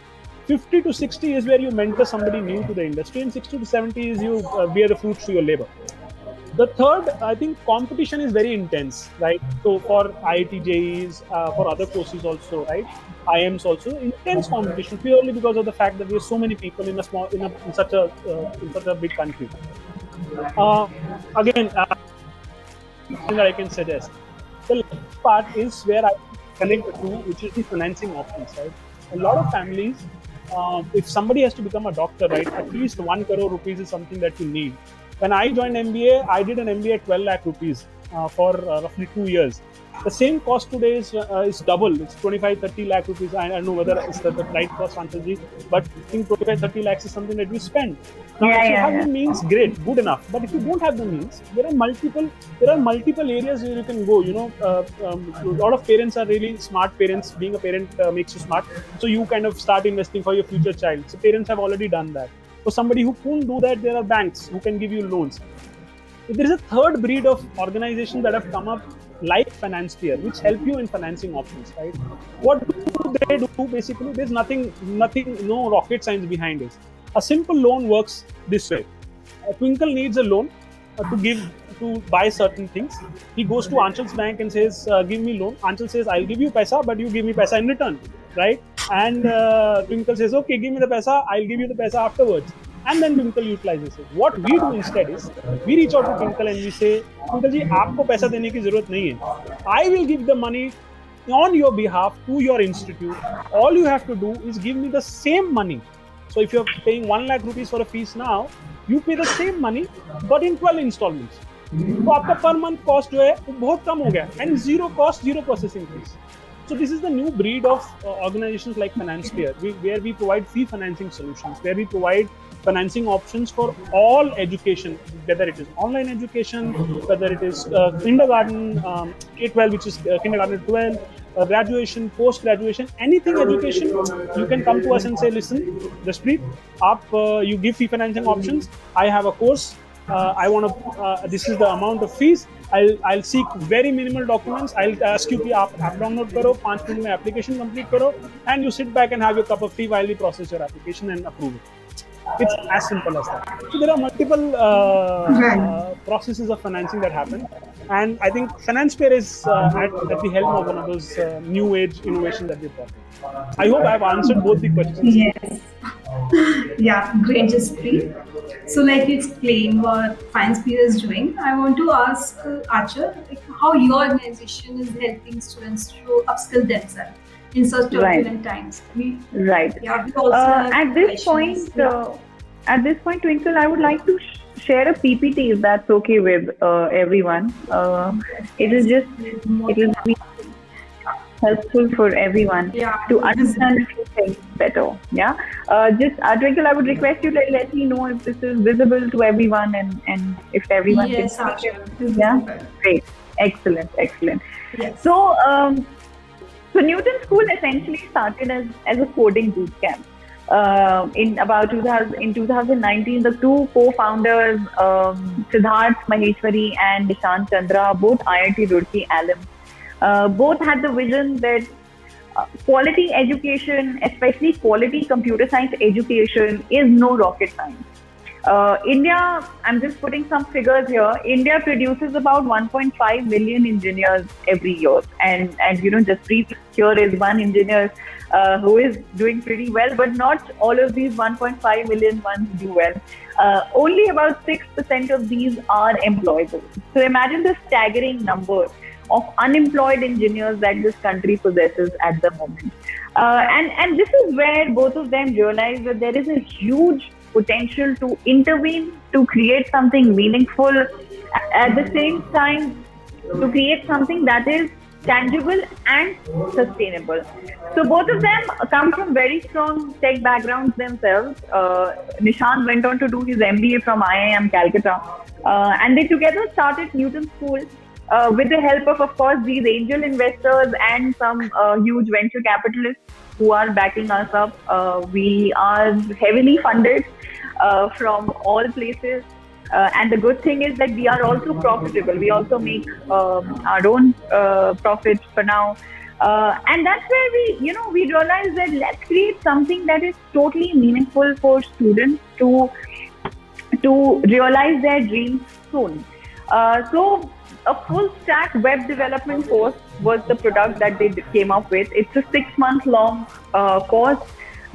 50 to 60 is where you mentor somebody new to the industry, and 60 to 70 is you bear the fruits to your labor. The third, I think competition is very intense, right? So for IIT JEEs, for other courses also, right? IIMs also, intense competition purely because of the fact that there's so many people in such a big country. Again, thing that I can suggest. The last part is where I connect the two, which is the financing options, right? A lot of families, if somebody has to become a doctor, right, at least 1 crore rupees is something that you need. When I joined MBA, I did an MBA at 12 lakh rupees for roughly 2 years. The same cost today is double. It's 25-30 lakh rupees. I don't know whether it's the right cost, Anshalji, but I think 25-30 lakhs is something that we spend. Now, if you have the means, great, good enough. But if you don't have the means, there are multiple areas where you can go. A lot of parents are really smart parents. Being a parent makes you smart. So you kind of start investing for your future child. So parents have already done that. For somebody who couldn't do that, there are banks who can give you loans. There is a third breed of organizations that have come up like FinanceSphere, which help you in financing options, right? What do they do? Basically, there's nothing, no rocket science behind it. A simple loan works this way. Twinkle needs a loan to buy certain things. He goes to Anchal's bank and says, give me loan. Anchal says, I'll give you paisa, but you give me paisa in return, right? And Twinkle says, okay, give me the paisa, I'll give you the paisa afterwards. And then Twinkle utilizes it. What we do instead is, we reach out to Twinkle and we say, Twinkle ji, aapko paisa dene ki zarurat nahi hai. I will give the money on your behalf to your institute. All you have to do is give me the same money. So if you're paying 1 lakh rupees for a fees now, you pay the same money, but in 12 installments. तो आपका per month cost जो है वो बहुत कम हो गया, and zero cost, zero processing fees. So this is the new breed of organizations like FinanceSphere, where we provide free financing solutions, where we provide financing options for all education, whether it is online education, whether it is kindergarten, K-12, which is kindergarten 12, graduation, post-graduation, anything education, you can come to us and say, listen, Jaspreet, you give free financing options. I have a course. I want to. This is the amount of fees. I'll seek very minimal documents. I'll ask you कि आप app download करो, 5 minute में application complete करो, and you sit back and have your cup of tea while we process your application and approve it. It's as simple as that. So there are multiple processes of financing that happen, and I think FinanceSphere is at the helm of one of those new age innovations that we've got. I hope I've answered both the questions. Yes. Yeah, great, Jaspreet. So, like you explained what FinanceSphere is doing, I want to ask Achal, how your organization is helping students to upskill themselves in such turbulent times. Right. Yeah, we also at this point, Twinkle, I would like to share a PPT if that's okay with everyone. It will be helpful for everyone to understand a few things better. Yeah. Twinkle, I would request you to let me know if this is visible to everyone and if everyone can see it. Yeah. Great. Excellent. Yes. So Newton School essentially started as a coding boot camp. In 2019, the two co-founders, Siddharth Maheshwari and Nishant Chandra, both IIT Roorkee alum, both had the vision that quality education, especially quality computer science education, is no rocket science. India, I'm just putting some figures here. India produces about 1.5 million engineers every year, and Jaspreet here is one engineer who is doing pretty well, but not all of these 1.5 million ones do well. Only about 6% of these are employable. So imagine the staggering number of unemployed engineers that this country possesses at the moment. And this is where both of them realize that there is a huge potential to intervene, to create something meaningful, at the same time to create something that is tangible and sustainable. So both of them come from very strong tech backgrounds themselves. Nishant went on to do his MBA from IIM Calcutta, and they together started Newton School with the help of course, these angel investors and some huge venture capitalists who are backing us up. We are heavily funded from all places. And the good thing is that we are also profitable. We also make our own profit for now. And that's where we realize that let's create something that is totally meaningful for students to realize their dreams soon. So a full stack web development course was the product that they came up with. It's a 6-month long course.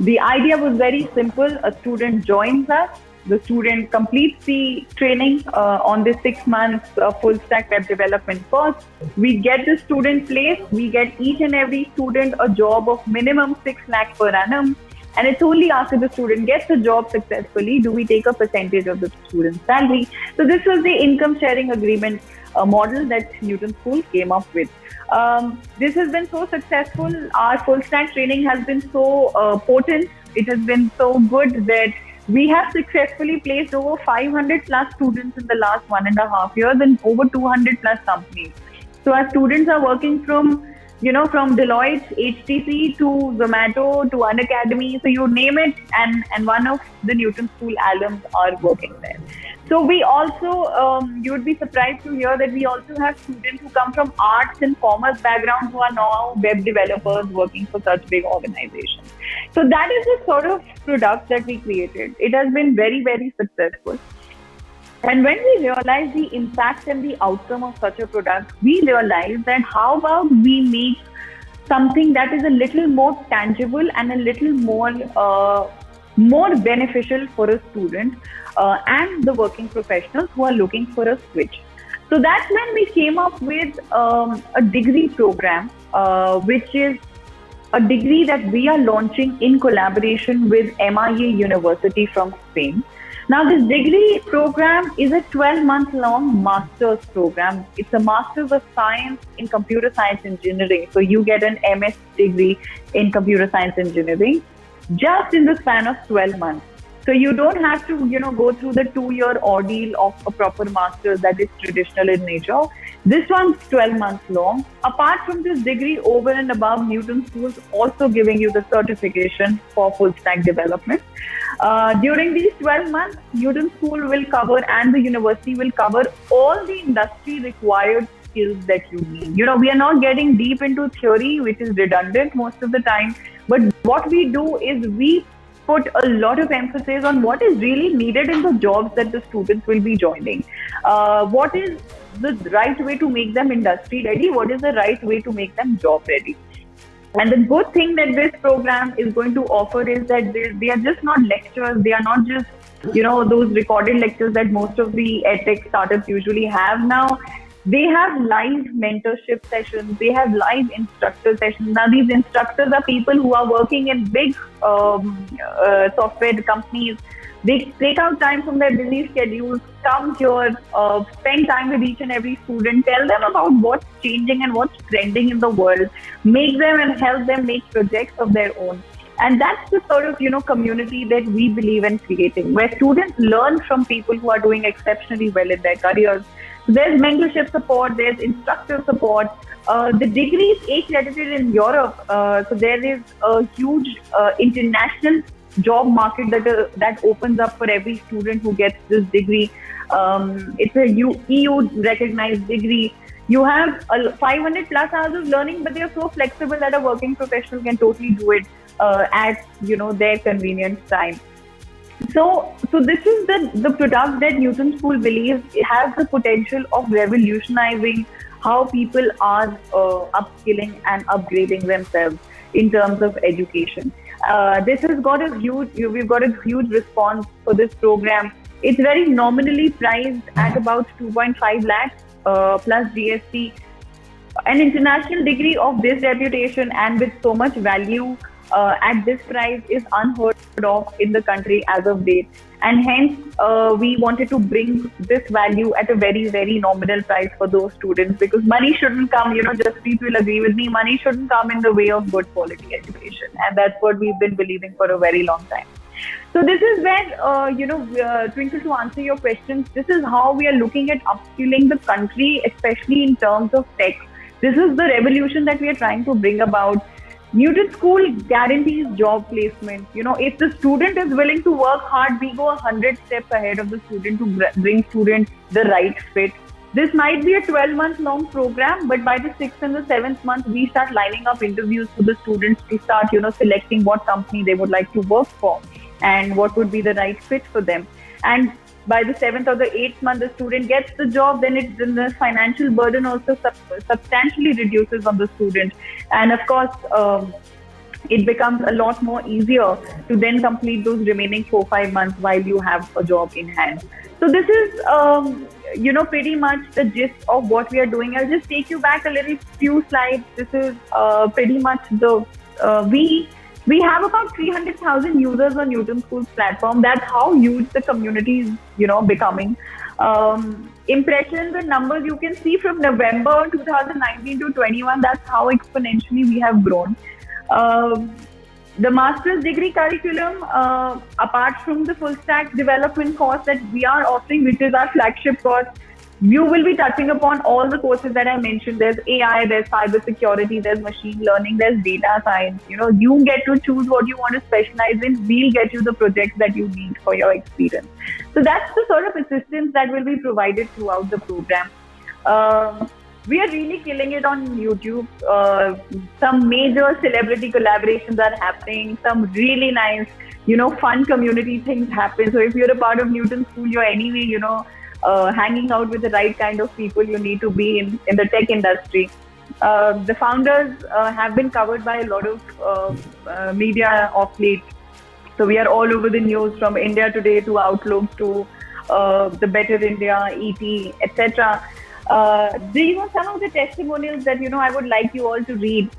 The idea was very simple. A student joins us. The student completes the training on this 6 months full stack web development course. We get the student placed. We get each and every student a job of minimum 6 lakh per annum. And it's only after the student gets the job successfully do we take a percentage of the student's salary. So this was the income sharing agreement model that Newton School came up with. This has been so successful. Our full stack training has been so potent. It has been so good that we have successfully placed over 500 plus students in the last 1.5 years in over 200 plus companies. So our students are working from Deloitte, HTC to Zomato to Unacademy, so you name it, and one of the Newton School alums are working there. So we also, you would be surprised to hear that we also have students who come from arts and commerce backgrounds who are now web developers working for such big organizations. So that is the sort of product that we created. It has been very, very successful. And when we realize the impact and the outcome of such a product, we realize that how about we make something that is a little more tangible and a little more beneficial for a student and the working professionals who are looking for a switch. So that's when we came up with a degree program, which is a degree that we are launching in collaboration with MIA University from Spain. Now, this degree program is a 12-month-long master's program. It's a Master's of Science in Computer Science Engineering. So you get an MS degree in Computer Science Engineering just in the span of 12 months. So you don't have to, go through the 2-year ordeal of a proper master's that is traditional in nature. This one's 12 months long. Apart from this degree, over and above, Newton School is also giving you the certification for full stack development. During these 12 months, Newton School will cover and the university will cover all the industry required skills that you need. We are not getting deep into theory, which is redundant most of the time. But what we do is we put a lot of emphasis on what is really needed in the jobs that the students will be joining. What is the right way to make them industry ready? What is the right way to make them job ready? And the good thing that this program is going to offer is that they are just not lectures. They are not just, those recorded lectures that most of the edtech startups usually have now. They have live mentorship sessions. They have live instructor sessions. Now, these instructors are people who are working in big software companies. They take out time from their busy schedules, come here, spend time with each and every student, tell them about what's changing and what's trending in the world, make them and help them make projects of their own. And that's the sort of, community that we believe in creating, where students learn from people who are doing exceptionally well in their careers. So there's mentorship support, there's instructor support. The degree is accredited in Europe, so there is a huge international job market that opens up for every student who gets this degree. It's a EU recognized degree. You have 500 plus hours of learning, but they are so flexible that a working professional can totally do it at their convenient time. So this is the product that Newton School believes has the potential of revolutionizing how people are upskilling and upgrading themselves in terms of education. This has got we've got a huge response for this program. It's very nominally priced at about 2.5 lakhs plus GST. An international degree of this reputation and with so much value at this price is unheard of in the country as of date. And hence, we wanted to bring this value at a very, very nominal price for those students, because money shouldn't come, Jaspreet will agree with me, money shouldn't come in the way of good quality education. And that's what we've been believing for a very long time. So this is where, Twinkle, to answer your questions, this is how we are looking at upskilling the country, especially in terms of tech. This is the revolution that we are trying to bring about. Newton School guarantees job placement. If the student is willing to work hard, we go 100 steps ahead of the student to bring student the right fit. This might be a 12-month long program, but by the 6th and the 7th month, we start lining up interviews for the students to start, selecting what company they would like to work for and what would be the right fit for them. And by the 7th or the 8th month, the student gets the job, then the financial burden also substantially reduces on the student. And of course, it becomes a lot more easier to then complete those remaining 4-5 months while you have a job in hand. So this is, pretty much the gist of what we are doing. I'll just take you back a little few slides. This is pretty much the, we have about 300,000 users on Newton School's platform. That's how huge the community is, becoming. Impressions and numbers you can see from November 2019 to 21. That's how exponentially we have grown. The master's degree curriculum, apart from the full stack development course that we are offering, which is our flagship course, you will be touching upon all the courses that I mentioned. There's AI, there's cybersecurity, there's machine learning, there's data science. You get to choose what you want to specialize in. We'll get you the projects that you need for your experience. So that's the sort of assistance that will be provided throughout the program. We are really killing it on YouTube. Some major celebrity collaborations are happening. Some really nice, fun community things happen. So if you're a part of Newton School, you're anyway, hanging out with the right kind of people you need to be in the tech industry. The founders have been covered by a lot of media of late. So we are all over the news, from India Today to Outlook to the Better India, ET, etc. These are some of the testimonials that I would like you all to read.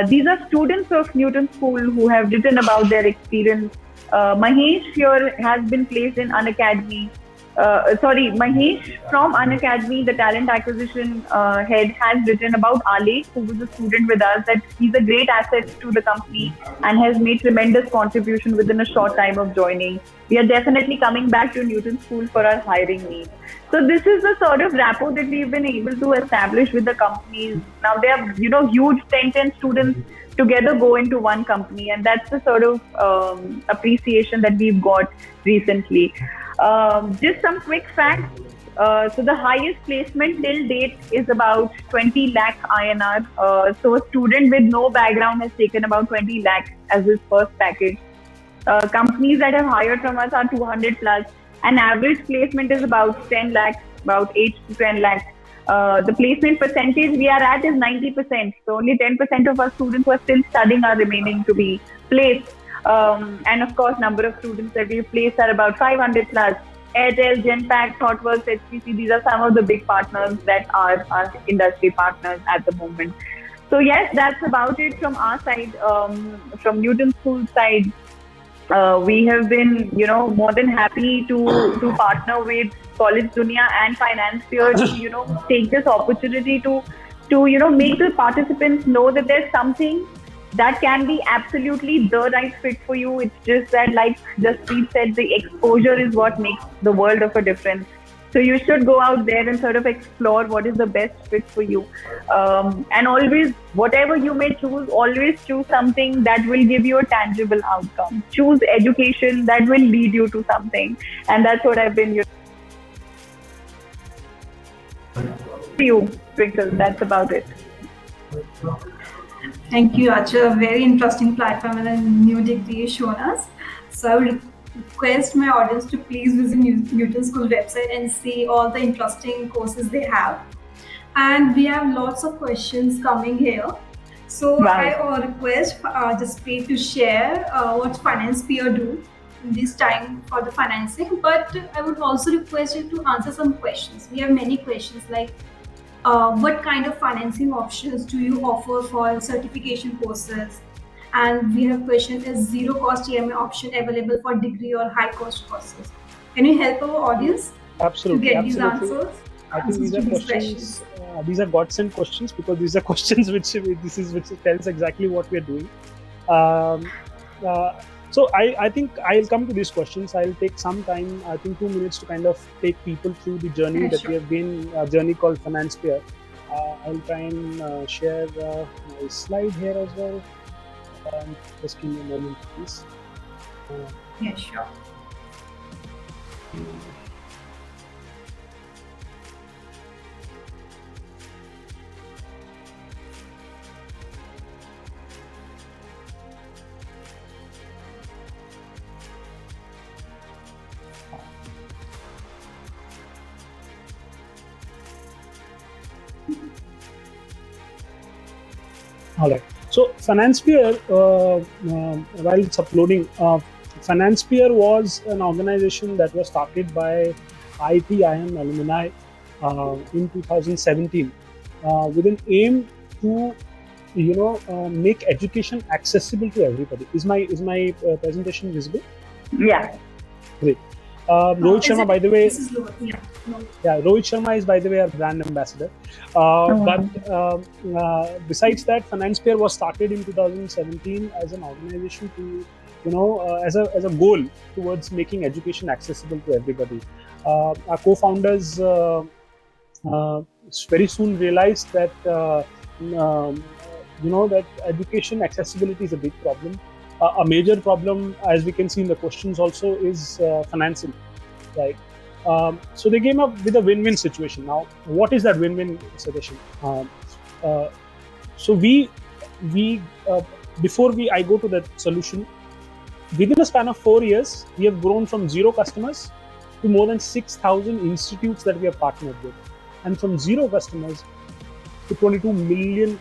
These are students of Newton School who have written about their experience. Mahesh here has been placed in Unacademy. Mahesh from Unacademy, the talent acquisition head, has written about Ale, who was a student with us, that he's a great asset to the company and has made tremendous contribution within a short time of joining. We are definitely coming back to Newton School for our hiring needs. So this is the sort of rapport that we've been able to establish with the companies. Now they have, huge 10 students together go into one company, and that's the sort of appreciation that we've got recently. Just some quick facts. So the highest placement till date is about 20 lakh INR. So a student with no background has taken about 20 lakh as his first package. Companies that have hired from us are 200 plus. An average placement is about 10 lakhs, about 8 to 10 lakhs. The placement percentage we are at is 90%. So only 10% of our students who are still studying are remaining to be placed. And of course, number of students that we've placed are about 500 plus. Airtel, Genpact, ThoughtWorks, HPC, these are some of the big partners that are our industry partners at the moment. So yes, that's about it from our side. From Newton School side, we have been, more than happy to partner with College Dunia and FinancePeer to, take this opportunity to make the participants know that there's something that can be absolutely the right fit for you. It's just that, like Jaspreet said, the exposure is what makes the world of a difference. So you should go out there and sort of explore what is the best fit for you. And always, whatever you may choose, always choose something that will give you a tangible outcome. Choose education that will lead you to something. And that's what I've been you, Twinkle. That's about it. Thank you, Acha. A very interesting platform and a new degree is shown us. So I would request my audience to please visit Newton School website and see all the interesting courses they have. And we have lots of questions coming here. So Right. I request Jaspreet to share what FinancePeer do in this time for the financing. But I would also request you to answer some questions. We have many questions like, what kind of financing options do you offer for certification courses? And we have question, is zero cost EMI option available for degree or high cost courses? Can you help our audience Absolutely. to get absolutely. these answers? I think these are Answers to questions. These are godsend questions because these are questions which tells exactly what we are doing. So I think I'll come to these questions. I'll take some time. I think 2 minutes to kind of take people through the journey that we have been. A journey called FinancePeer. I'll try and share my slide here as well. Just give me a moment, please. Yeah, sure. All right. So FinancePeer, while it's uploading, FinancePeer was an organization that was started by IIT-IIM alumni in 2017 with an aim to, make education accessible to everybody. Is my presentation visible? Yeah. Great. Rohit Sharma, by the way. This is lower. Yeah. No. Yeah, Rohit Sharma is, by the way, our brand ambassador. But besides that, FinancePeer was started in 2017 as an organization to, as a goal towards making education accessible to everybody. Our co-founders very soon realized that, that education accessibility is a big problem. A major problem, as we can see in the questions also, is financing, right? So they came up with a win-win situation. Now, what is that win-win situation? So we before I go to that solution, within a span of 4 years, we have grown from 0 customers to more than 6,000 institutes that we have partnered with, and from 0 customers to 22 million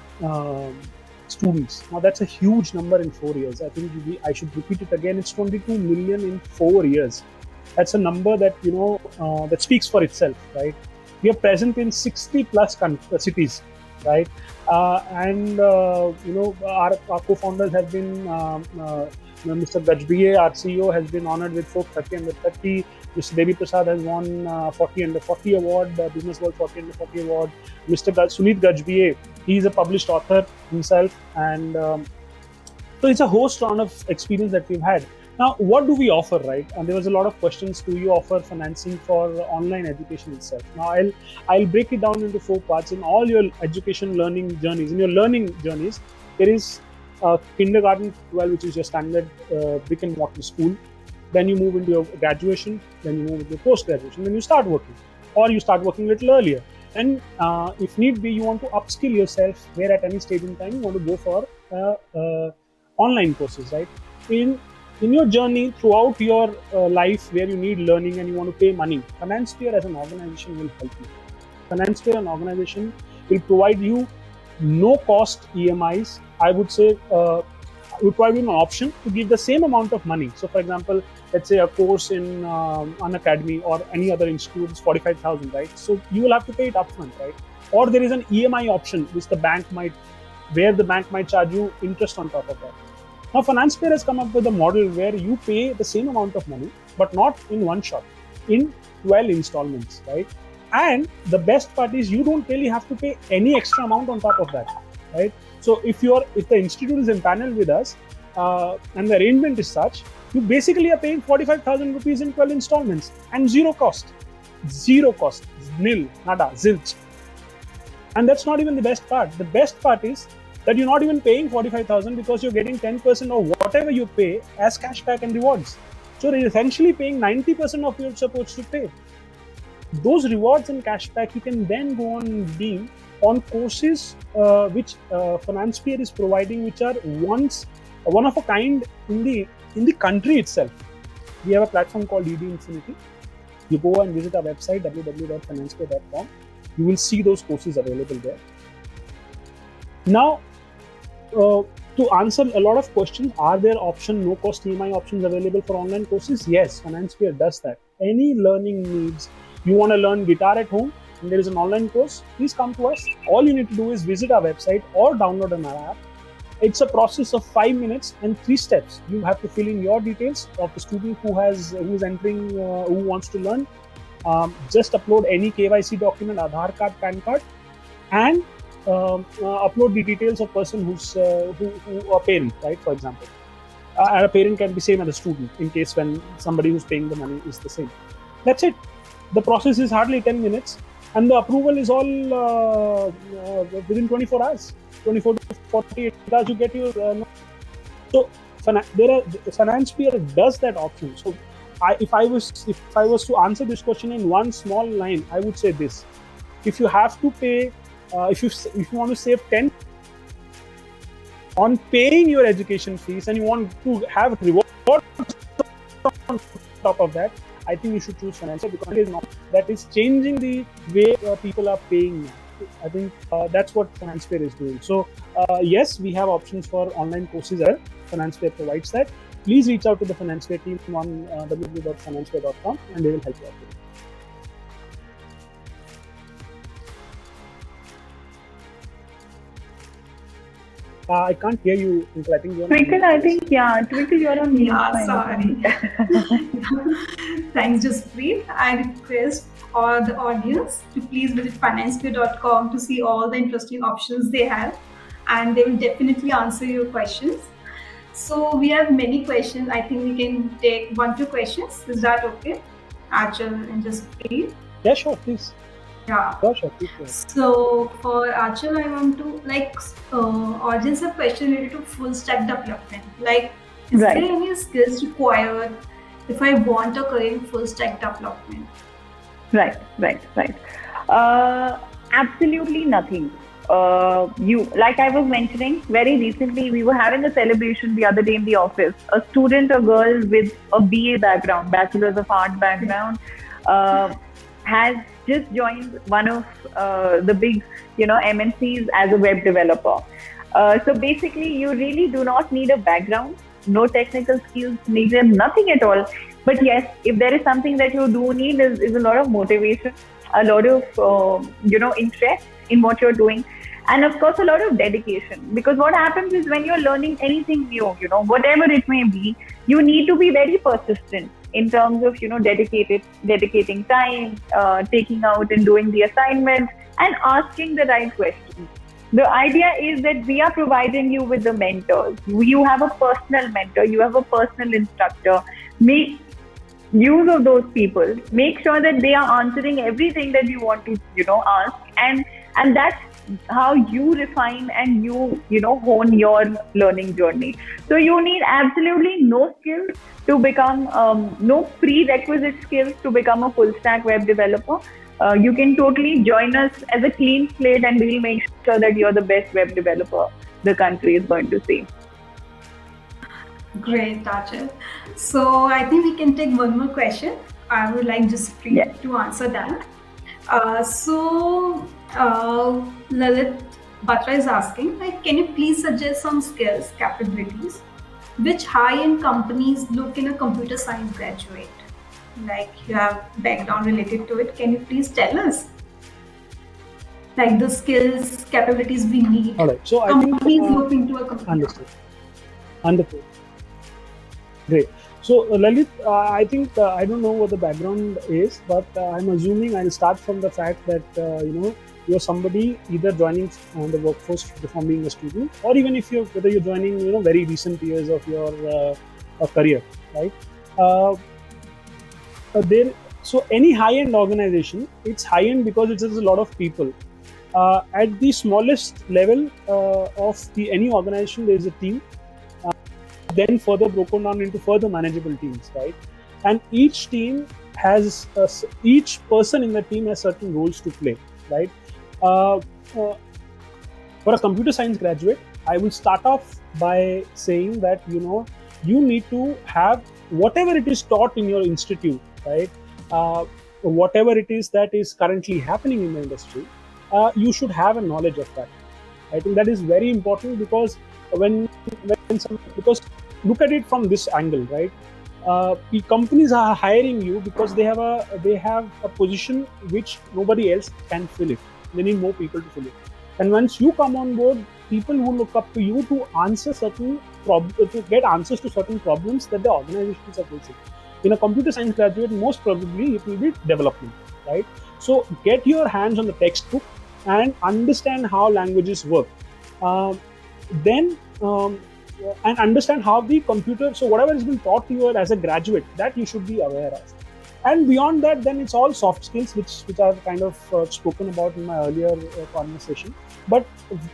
students. Now that's a huge number in 4 years. I think I should repeat it again. It's 22 million in 4 years. That's a number that that speaks for itself, right? We are present in 60 plus cities, right? And our co-founders have been Mr. Gajbhaiya, our CEO, has been honored with Forbes 30 Under 30. Mr. Devi Prasad has won 40 Under 40 award, Business World 40 Under 40 award. Mr. Sunit Gajbhaiya, he is a published author himself, and so it's a host round of experience that we've had. Now, what do we offer, right? And there was a lot of questions. Do you offer financing for online education itself? Now, I'll break it down into 4 parts. In all your education learning journeys, there is kindergarten 12, which is your standard brick and mortar school. Then you move into your graduation. Then you move into your post-graduation. Then you start working, or you start working a little earlier. And if need be, you want to upskill yourself, where at any stage in time you want to go for online courses, right? In your journey throughout your life, where you need learning and you want to pay money, FinancePeer as an organization will help you. FinancePeer, an organization, will provide you no-cost EMIs. I would say will provide you an option to give the same amount of money. So, for example, let's say a course in an academy or any other institute is 45,000, right? So you will have to pay it upfront, right? Or there is an EMI option which the bank might charge you interest on top of that. Now, FinancePeer has come up with a model where you pay the same amount of money, but not in one shot, in 12 installments, right? And the best part is you don't really have to pay any extra amount on top of that, right? So if the institute is empaneled with us and the arrangement is such, you basically are paying 45,000 rupees in 12 installments and zero cost, nil, nada, zilch. And that's not even the best part. The best part is that you're not even paying 45,000 because you're getting 10% of whatever you pay as cashback and rewards. So you're essentially paying 90% of what you're supposed to pay. Those rewards and cashback you can then go on and redeem on courses which FinancePeer is providing, which are one of a kind in the country itself. We have a platform called ED Infinity. You go and visit our website www.financepeer.com. You will see those courses available there. Now, to answer a lot of questions, are there no-cost EMI options available for online courses? Yes, FinancePeer does that. Any learning needs, you want to learn guitar at home and there is an online course, please come to us. All you need to do is visit our website or download an app. It's a process of 5 minutes and 3 steps. You have to fill in your details of the student who is entering, who wants to learn. Just upload any KYC document, Aadhaar card, PAN card, and upload the details of person who's a parent, right? For example, and a parent can be same as a student in case when somebody who's paying the money is the same. That's it. The process is hardly 10 minutes, and the approval is all within 24 hours. 24 to 48 hours, you get your So FinanceSphere does that option. So if I was to answer this question in one small line, I would say this: if you have to pay, if you want to save 10 on paying your education fees and you want to have reward on top of that, I think you should choose FinanceSphere, because it is not that is changing the way people are paying now. I think that's what FinanceSphere is doing. So yes, we have options for online courses there. FinanceSphere provides that. Please reach out to the FinanceSphere team on www.financesphere.com and they will help you out with it. I can't hear you. I think you're Twinkle, Twinkle, you're on mute. Yeah, sorry. Thanks, Jaspreet. I request all the audience to please visit financesphere.com to see all the interesting options they have, and they will definitely answer your questions. So we have many questions. I think we can take 1-2 questions. Is that okay? Achal and Jaspreet. Yeah, sure, please. Yeah. Sure, please. So for Achal, I want to audience have question related to full stack development. Like, is there any skills required if I want a career in full stack development? Right. Absolutely nothing. Like I was mentioning, very recently we were having a celebration the other day in the office. A student, a girl with a BA background, Bachelor's of Art background, has just joined one of the big, MNCs as a web developer. So basically, you really do not need a background, no technical skills needed, nothing at all. But yes, if there is something that you do need is a lot of motivation, a lot of interest in what you're doing, and of course a lot of dedication. Because what happens is when you're learning anything new, whatever it may be, you need to be very persistent in terms of dedicating time, taking out and doing the assignments and asking the right questions. The idea is that we are providing you with the mentors. You have a personal mentor, you have a personal instructor. Make use of those people. Make sure that they are answering everything that you want to ask, and that's how you refine and you hone your learning journey. So you need absolutely no skills to become no prerequisite skills to become a full stack web developer. You can totally join us as a clean slate, and we'll make sure that you're the best web developer the country is going to see. Great, Achal. So I think we can take one more question. I would like Jaspreet to answer that. Lalit Batra is asking, can you please suggest some skills, capabilities, which high-end companies look in a computer science graduate? Like, you have background related to it. Can you please tell us? Like the skills, capabilities we need. All right. So companies look into a computer. Understood. Great. So Lalit, I think I don't know what the background is, but I'm assuming I'll start from the fact that you're somebody either joining the workforce from being a student, or even whether you're joining very recent years of your career, right? So any high-end organization, it's high-end because it has a lot of people. At the smallest level of any organization, there is a team. Then further broken down into further manageable teams, right? And each team has each person in the team has certain roles to play, right? For a computer science graduate, I will start off by saying that you need to have whatever it is taught in your institute, right? Whatever it is that is currently happening in the industry, you should have a knowledge of that. I think that is very important, because because look at it from this angle, right? The companies are hiring you because they have a position which nobody else can fill it. They need more people to fill it. And once you come on board, people will look up to you to answer to get answers to certain problems that the organizations are facing. In a computer science graduate, most probably it will be development, right? So get your hands on the textbook and understand how languages work. And understand how the computer, so whatever has been taught to you as a graduate, that you should be aware of. And beyond that, then it's all soft skills, which I've kind of spoken about in my earlier conversation. But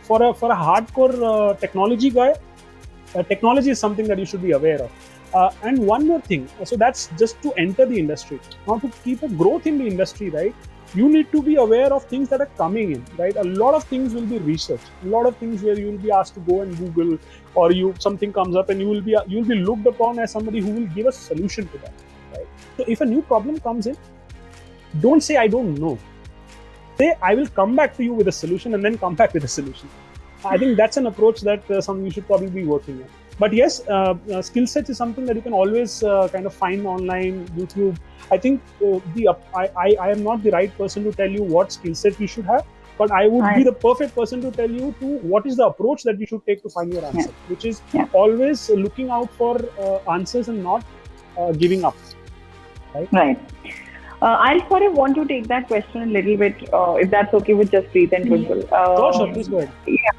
for a hardcore technology guy, technology is something that you should be aware of. And one more thing, so that's just to enter the industry. Now, to keep a growth in the industry, right, you need to be aware of things that are coming in, right? A lot of things will be researched, a lot of things where you will be asked to go and Google, or something comes up and you will be looked upon as somebody who will give a solution to that, right? So if a new problem comes in, don't say I don't know. Say I will come back to you with a solution, and then come back with a solution. I think that's an approach that something you should probably be working on. But yes, skill sets is something that you can always kind of find online, YouTube. I think I am not the right person to tell you what skill set you should have, but I would be the perfect person to tell you what is the approach that you should take to find your answer, which is always looking out for answers and not giving up. Right. I'll sort of want to take that question a little bit, if that's okay with Jaspreet and Twinkle. Sure, please go ahead. Yeah.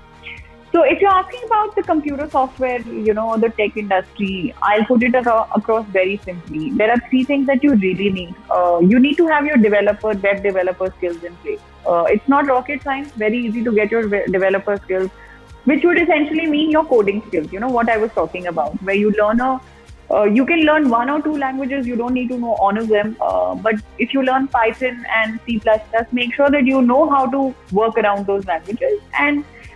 So if you're asking about the computer software, the tech industry, I'll put it across very simply. There are 3 things that you really need. You need to have your web developer skills in place. It's not rocket science, very easy to get your developer skills, which would essentially mean your coding skills, what I was talking about, where you learn you can learn 1 or 2 languages, you don't need to know all of them. But if you learn Python and C++, make sure that you know how to work around those languages.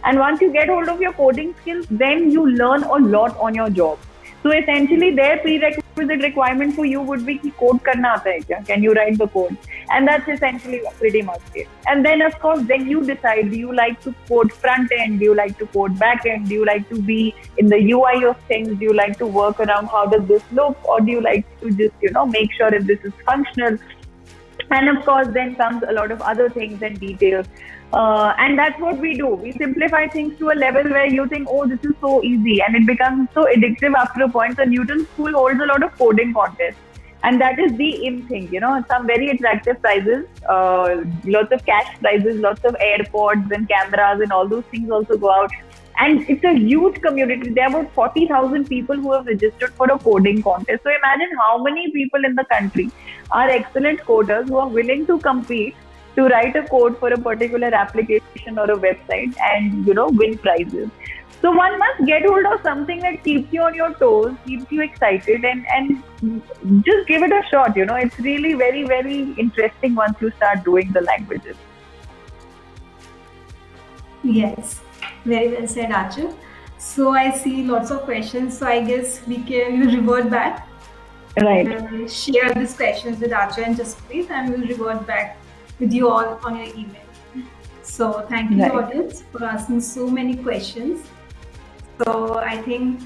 And once you get hold of your coding skills, then you learn a lot on your job. So essentially, their prerequisite requirement for you would be ki code karna aata hai kya? Can you write the code? And that's essentially pretty much it. And then of course, then you decide, do you like to code front end? Do you like to code back end? Do you like to be in the UI of things? Do you like to work around how does this look? Or do you like to just, make sure if this is functional? And of course, then comes a lot of other things and details. And that's what we do. We simplify things to a level where you think, oh, this is so easy. And it becomes so addictive after a point. The Newton School holds a lot of coding contests. And that is the in thing, some very attractive prizes, lots of cash prizes, lots of AirPods and cameras and all those things also go out. And it's a huge community. There are about 40,000 people who have registered for a coding contest. So imagine how many people in the country are excellent coders who are willing to compete to write a code for a particular application or a website and, win prizes. So one must get hold of something that keeps you on your toes, keeps you excited, and just give it a shot. It's really very, very interesting once you start doing the languages. Yes, very well said, Achal. So I see lots of questions. So I guess we can revert back. Right. Share these questions with Achal and Jaspreet, and we'll revert back with you all on your email. So thank you, audience, for asking so many questions. So I think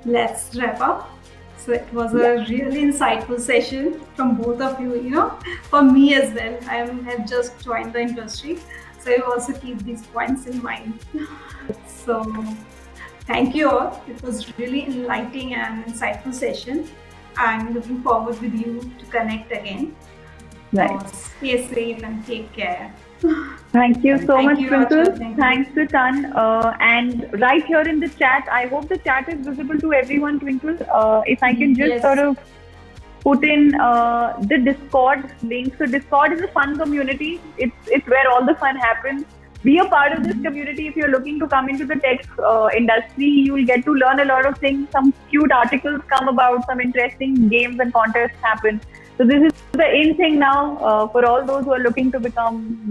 let's wrap up. So it was a really insightful session from both of you, for me as well. I have just joined the industry, so I also keep these points in mind. So thank you all. It was really enlightening and insightful session. I'm looking forward with you to connect again. Right. Stay safe and take care. Thank you so much, Twinkle. Thanks a ton. And right here in the chat, I hope the chat is visible to everyone, Twinkle. If I can just sort of put in the Discord link. So Discord is a fun community. It's where all the fun happens. Be a part of this community. If you're looking to come into the tech industry, you will get to learn a lot of things. Some cute articles come about, some interesting games and contests happen. So this is the in thing now for all those who are looking to become,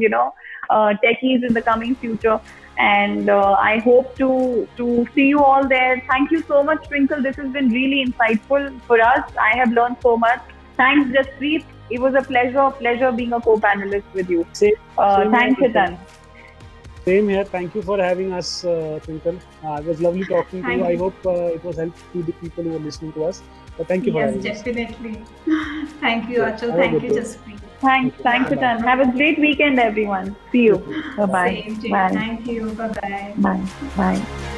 techies in the coming future. And I hope to see you all there. Thank you so much, Twinkle. This has been really insightful for us. I have learned so much. Thanks, Jaspreet. It was a pleasure being a co-panelist with you. Thanks, Hitan. Same here. Thank you for having us, Twinkle. It was lovely talking to you. I hope it was helpful to the people who are listening to us. But thank you for having us. Yes, definitely. Thank you, Achal. Thank you, Jaspreet. Thanks, Hitan. Have a great weekend, everyone. See you. Bye-bye. Same to you. Thank you. Bye-bye. Bye. Bye.